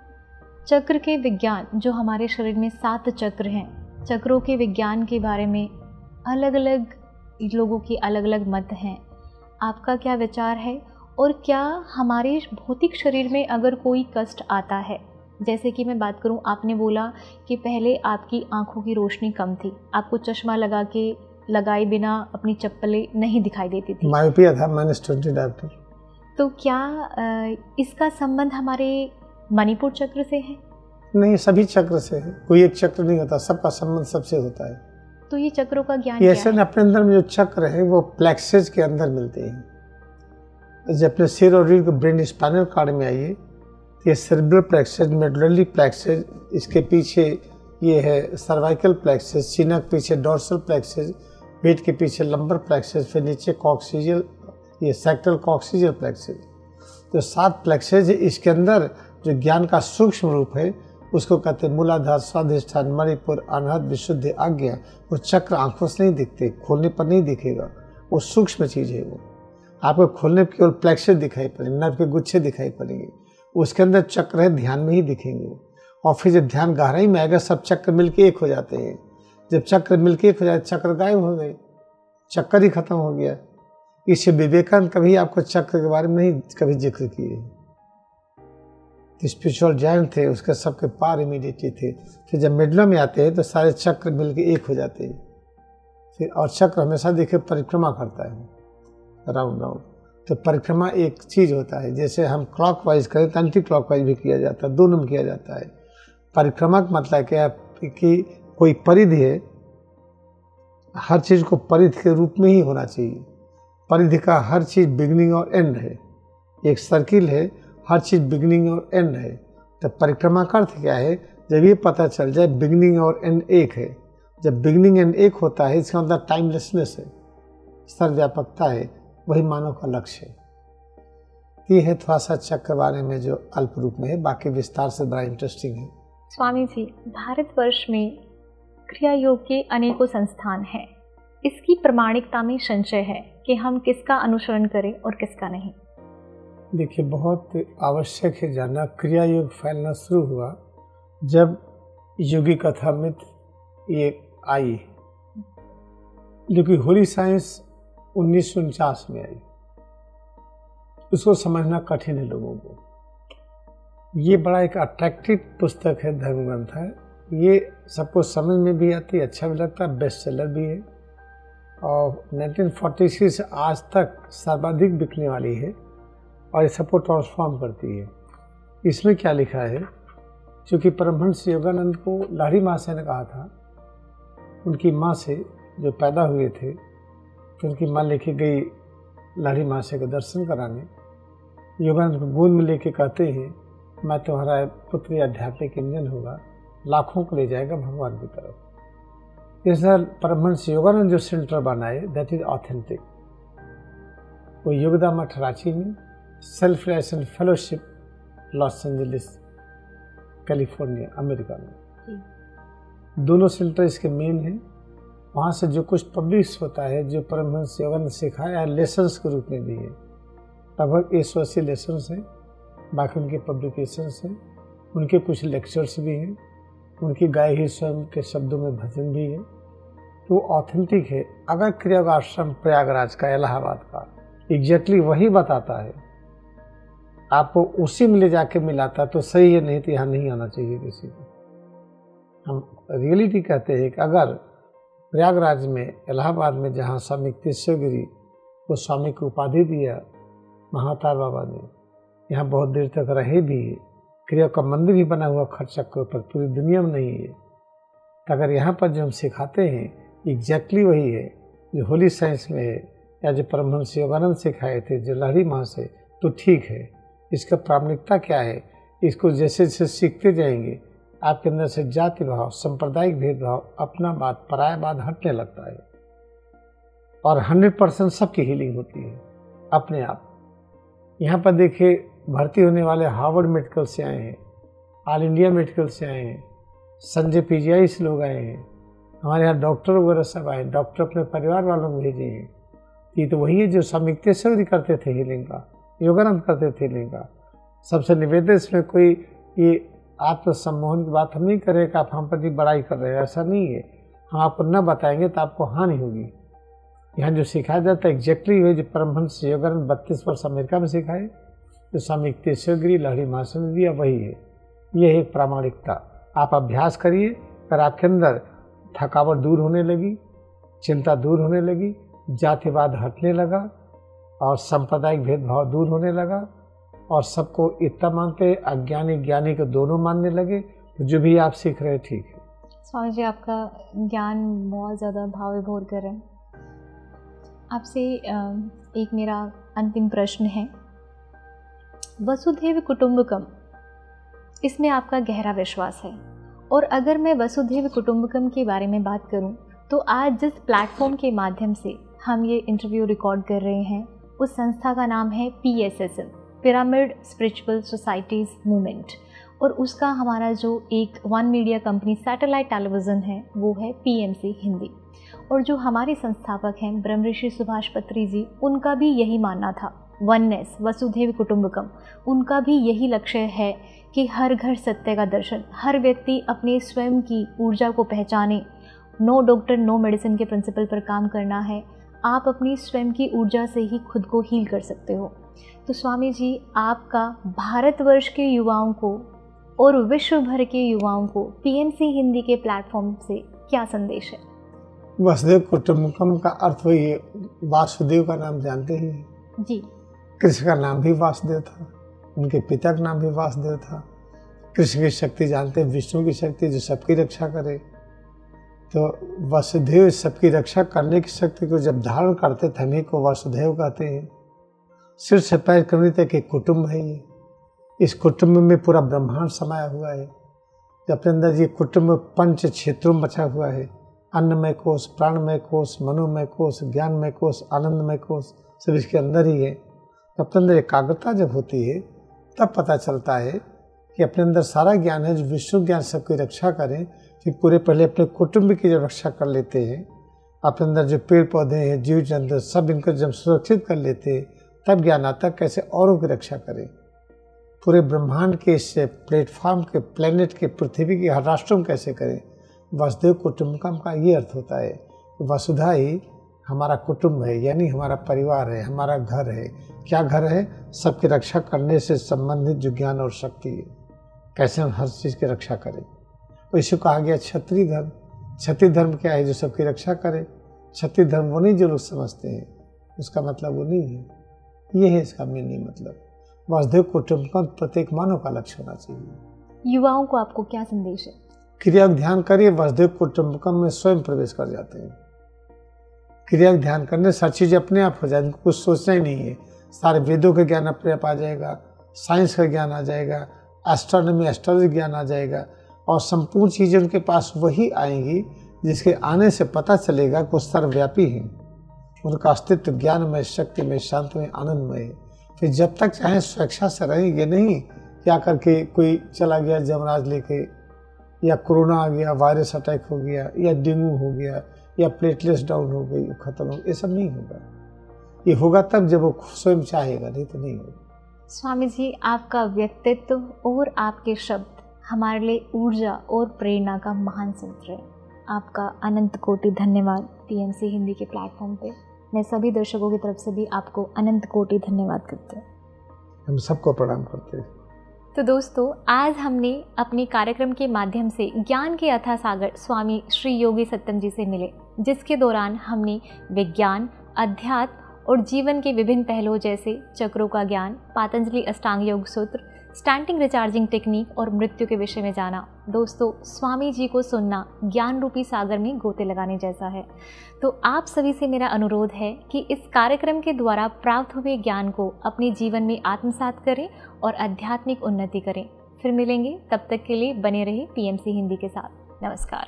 चक्र के विज्ञान, जो हमारे शरीर में 7 चक्र हैं, चक्रों के विज्ञान के बारे में अलग अलग लोगों की अलग अलग मत हैं। आपका क्या विचार है? और क्या हमारे भौतिक शरीर में अगर कोई कष्ट आता है, जैसे कि मैं बात करूं, आपने बोला कि पहले आपकी आंखों की रोशनी कम थी, आपको चश्मा लगाए बिना अपनी चप्पलें नहीं दिखाई देती थी, मायोपिया था, -20 डॉक्टर। तो क्या इसका संबंध हमारे मणिपुर चक्र से है? नहीं, सभी चक्र से है, कोई एक चक्र नहीं होता, सबका संबंध सबसे होता है। तो ये चक्रों का ज्ञान ये क्या है? अपने अंदर में जो चक्र है वो प्लेक्सेज के अंदर मिलते हैं। जब अपने सिर और रीढ़ को ब्रेन स्पाइनल कॉर्ड में आइए, तो ये सेरेब्रल प्लेक्सेज, मेडुलरी प्लेक्सेज, इसके पीछे ये है सर्वाइकल प्लेक्सेज, सीना के पीछे डोर्सल प्लेक्सेज, पेट के पीछे लंबर प्लेक्सेज, फिर नीचे कॉक्सिजियल, ये सेक्टल कॉक्सिजियल प्लेक्सेज। तो 7 प्लेक्सेज है। इसके अंदर जो ज्ञान का सूक्ष्म रूप है उसको कहते हैं मूलाधार, स्वाधिष्ठान, मणिपुर, अनहद, विशुद्धि, आज्ञा। वो चक्र आंखों से नहीं दिखते, खोलने पर नहीं दिखेगा, वो सूक्ष्म चीज़ है। वो आपको खोलने पर केवल प्लेक्सेज दिखाई पड़ेंगे, नर्व के गुच्छे दिखाई पड़ेंगे, उसके अंदर चक्र है, ध्यान में ही दिखेंगे। और फिर जब ध्यान गहराई में आएगा, सब चक्र मिलके एक हो जाते हैं। जब चक्र मिलके एक हो जाए, चक्र गायब हो गए, चक्कर ही खत्म हो गया। इसे विवेकानंद कभी आपको चक्र के बारे में नहीं कभी जिक्र किए। स्पिरिचुअल जायंट थे, उसके सबके पार इमीडिएटली थे। फिर जब मेडुला में आते हैं तो सारे चक्र मिलके एक हो जाते हैं। फिर और चक्र हमेशा देखिए परिक्रमा करता है, राउंड राउंड। तो परिक्रमा एक चीज़ होता है, जैसे हम क्लॉकवाइज करें तो एंटी क्लॉकवाइज भी किया जाता है, दोनों में किया जाता है। परिक्रमा का मतलब क्या है कि कोई परिधि है, हर चीज़ को परिधि के रूप में ही होना चाहिए। परिधि का हर चीज़ बिगनिंग और एंड है। एक सर्किल है, हर चीज़ बिगनिंग और एंड है। तो परिक्रमा का अर्थ क्या है? जब ये पता चल जाए बिगनिंग और एंड एक है, जब बिगनिंग एंड एक होता है, इसका मतलब टाइमलेसनेस है, सर्वव्यापकता है, वही मानव का लक्ष्य है। ये है थोड़ा सा चक्र के बारे में जो अल्प रूप में है, बाकी विस्तार से बड़ा इंटरेस्टिंग है। स्वामी जी, भारतवर्ष में क्रिया योग के अनेकों संस्थान हैं। इसकी प्रामाणिकता में संशय है कि हम किसका अनुसरण करें और किसका नहीं। देखिए, बहुत आवश्यक है जानना, क्रिया योग फैलना शुरू हुआ जब योगी कथामृत ये आई, जो कि होली साइंस 1949 में आई। उसको समझना कठिन है लोगों को। ये बड़ा एक अट्रैक्टिव पुस्तक है, धर्म ग्रंथ है। ये सबको समझ में भी आती है, अच्छा भी लगता है, बेस्ट सेलर भी है। और 1946 से आज तक सर्वाधिक बिकने वाली है और ये सबको ट्रांसफॉर्म करती है। इसमें क्या लिखा है, क्योंकि परमहंस योगानंद को लाहिड़ी महाशय ने कहा था, उनकी माँ से जो पैदा हुए थे, तो उनकी माँ लेके गई लाहिड़ी महाशय के दर्शन कराने। योगानंद को गोद में लेके कहते हैं, मैं तुम्हारा पुत्र आध्यात्मिक इंजन होगा, लाखों को ले जाएगा भगवान की तरफ। इस तरह परमहंस योगानंद जो सेंटर बनाए, दैट इज ऑथेंटिक। वो योगदा मठ रांची में, self reliance fellowship Los Angeles California America में, दोनों सेंटर इसके मेन हैं। वहाँ से जो कुछ पब्लिश होता है, जो परमहंस योगानंद सिखाया है, लेसन्स के रूप में भी है। लगभग 180 लेसन्स हैं, बाकी उनके पब्लिकेशंस हैं, उनके कुछ लेक्चर्स भी हैं, उनकी गाए हुई स्वयं के शब्दों में भजन भी है। तो ऑथेंटिक है। अगर क्रियायोग आश्रम प्रयागराज का, इलाहाबाद का एग्जैक्टली वही बताता है, आपको उसी में ले जाके मिलाता तो सही है, नहीं तो यहाँ नहीं आना चाहिए किसी को। हम रियलिटी कहते हैं कि अगर प्रयागराज में, इलाहाबाद में, जहाँ स्वामी तीर्थगिरी को स्वामी की उपाधि दिया महातार बाबा ने, यहाँ बहुत देर तक रहे भी, क्रिया का मंदिर ही बना हुआ खर्चक के ऊपर, पूरी दुनिया में नहीं है। तो अगर यहाँ पर जो हम सिखाते हैं एग्जैक्टली वही है जो होली साइंस में है, या जो परमहंस योगानंद सिखाए थे, जो लाहिड़ी माँ से, तो ठीक है। इसका प्रामाणिकता क्या है, इसको जैसे जैसे सीखते जाएंगे आपके अंदर से जाति भाव, सांप्रदायिक भेदभाव, अपनावाद, परायावाद हटने लगता है और 100% सबकी हीलिंग होती है अपने आप। यहाँ पर देखिए, भर्ती होने वाले हार्वर्ड मेडिकल से आए हैं, ऑल इंडिया मेडिकल से आए हैं, संजय पीजीआई से लोग आए हैं, हमारे यहाँ डॉक्टर वगैरह सब आए, डॉक्टर अपने परिवार वालों को भेजे हैं। ये तो वही है जो स्वामी तीर्थगिरी करते थे हीलिंग का, योगानंद करते थे हीलिंग का। सबसे निवेदन इसमें कोई ये आत्मसम्मोहन की बात हम नहीं करें कि आप हम पर बड़ाई कर रहे हैं, ऐसा नहीं है। हम आपको न बताएंगे तो आपको हानि होगी। यहाँ जो सिखाया जाता है एग्जैक्टली वही जो परमहंस योगानंद 32 वर्ष अमेरिका में सिखाए, जो स्वामी तीर्थगिरी लाहिड़ी महाशय ने दिया, वही है। यह एक प्रामाणिकता। आप अभ्यास करिए, पर आपके अंदर थकावट दूर होने लगी, चिंता दूर होने लगी, जातिवाद हटने लगा और सांप्रदायिक भेदभाव दूर होने लगा और सबको इतना मानते, अज्ञानी ज्ञानी को दोनों मानने लगे। तो जो भी आप सीख रहे ठीक है। स्वामी जी, आपका ज्ञान बहुत ज़्यादा भाव विभोर कर रहे हैं। आपसे एक मेरा अंतिम प्रश्न है, वसुधैव कुटुंबकम, इसमें आपका गहरा विश्वास है, और अगर मैं वसुधैव कुटुंबकम के बारे में बात करूं, तो आज जिस प्लेटफॉर्म के माध्यम से हम ये इंटरव्यू रिकॉर्ड कर रहे हैं, उस संस्था का नाम है PSSM, pyramid spiritual societies movement, और उसका हमारा जो एक one media company satellite television है वो है PMC हिंदी। और जो हमारे संस्थापक हैं ब्रह्म ऋषि सुभाष पत्री जी, उनका भी यही मानना था, वननेस, वसुधैव कुटुंबकम। उनका भी यही लक्ष्य है कि हर घर सत्य का दर्शन, हर व्यक्ति अपने स्वयं की ऊर्जा को पहचाने। नो डॉक्टर नो मेडिसिन के प्रिंसिपल पर काम करना है। आप अपनी स्वयं की ऊर्जा से ही खुद को हील कर सकते हो। तो स्वामी जी, आपका भारतवर्ष के युवाओं को और विश्व भर के युवाओं को PMC हिंदी के प्लेटफॉर्म से क्या संदेश है? वसुधैव कुटुंबकम का अर्थ वही है, वासुदेव का नाम जानते ही हैं जी। कृष्ण का नाम भी वासुदेव था, उनके पिता का नाम भी वासुदेव था। कृष्ण की शक्ति जानते हैं, विष्णु की शक्ति जो सबकी रक्षा करे। तो वसुदेव सबकी रक्षा करने की शक्ति को जब धारण करते थे, हमें को वसुदेव कहते हैं। सिर से पैर कमरे तक एक कुटुंब है ये। इस कुटुंब में पूरा ब्रह्मांड समाया हुआ है। जब अपने अंदर ये कुटुंब 5 क्षेत्रों में बचा हुआ है, अन्नमय कोश, प्राणमय कोश, मनोमय कोश, ज्ञानमय कोश, आनंदमय कोश, सब इसके अंदर ही है। अपने अंदर एकाग्रता जब होती है तब पता चलता है कि अपने अंदर सारा ज्ञान है जो विष्णु ज्ञान सबकी रक्षा करें। फिर पूरे पहले अपने कुटुंब की जब रक्षा कर लेते हैं, अपने अंदर जो पेड़ पौधे हैं, जीव जंतु, सब इनको जब सुरक्षित कर लेते हैं, तब ज्ञान आता कैसे औरों की रक्षा करें। पूरे ब्रह्मांड के इस प्लेटफॉर्म के, प्लेनेट के, पृथ्वी के हर राष्ट्रों में कैसे करें। वसुधैव कुटुंबकम का ये अर्थ होता है, वसुधा ही हमारा कुटुंब है, यानी हमारा परिवार है, हमारा घर है। क्या घर है? सबकी रक्षा करने से संबंधित जो ज्ञान और शक्ति है, कैसे हम हर चीज़ की रक्षा करें। तो इसे कहा गया क्षत्रिय धर्म। क्षत्रिय धर्म क्या है? जो सबकी रक्षा करे। क्षत्रिय धर्म वो नहीं जो लोग समझते हैं, उसका मतलब वो नहीं है। ये है इसका मीनिंग, मतलब वसुधैव कुटुंबकम प्रत्येक मानव का लक्ष्य होना चाहिए। युवाओं को आपको क्या संदेश है? क्रिया का ध्यान करिए, वसुधैव कुटुंबकम में स्वयं प्रवेश कर जाते हैं। क्रिया का ध्यान करने से हर चीज़ अपने आप हो जाएगी, कुछ सोचना ही नहीं है। सारे वेदों का ज्ञान अपने आप आ जाएगा, साइंस का ज्ञान आ जाएगा, एस्ट्रोनॉमी एस्ट्रोलॉजी ज्ञान आ जाएगा, और संपूर्ण चीज़ें उनके पास वही आएंगी जिसके आने से पता चलेगा कि वो सर्वव्यापी हैं। उनका अस्तित्व ज्ञानमय, शक्तिमय, शांतमय, आनंदमय है। फिर जब तक चाहे स्वेच्छा से रहेंगे नहीं क्या करके कोई चला गया जमराज लेके, या कोरोना आ गया, वायरस अटैक हो गया, या डेंगू हो गया, या प्लेटलेट्स डाउन हो गई, खत्म हो, ये सब नहीं होगा। ये होगा तब जब वो स्वयं चाहेगा, नहीं तो नहीं होगा। स्वामी जी, आपका व्यक्तित्व और आपके शब्द हमारे लिए ऊर्जा और प्रेरणा का महान स्रोत है। आपका अनंत कोटि धन्यवाद पीएमसी हिंदी के प्लेटफॉर्म पे। मैं सभी दर्शकों की तरफ से भी आपको अनंत कोटि धन्यवाद करते हैं। हम सबको प्रणाम करते हैं। तो दोस्तों, आज हमने अपने कार्यक्रम के माध्यम से ज्ञान के अथाह सागर स्वामी श्री योगी सत्तम जी से मिले, जिसके दौरान हमने विज्ञान, अध्यात्म और जीवन के विभिन्न पहलुओं जैसे चक्रों का ज्ञान, पातंजलि अष्टांग योग सूत्र, स्टैंडिंग रिचार्जिंग टेक्निक और मृत्यु के विषय में जाना। दोस्तों, स्वामी जी को सुनना ज्ञान रूपी सागर में गोते लगाने जैसा है। तो आप सभी से मेरा अनुरोध है कि इस कार्यक्रम के द्वारा प्राप्त हुए ज्ञान को अपने जीवन में आत्मसात करें और आध्यात्मिक उन्नति करें। फिर मिलेंगे, तब तक के लिए बने रहे पीएमसी हिंदी के साथ। नमस्कार।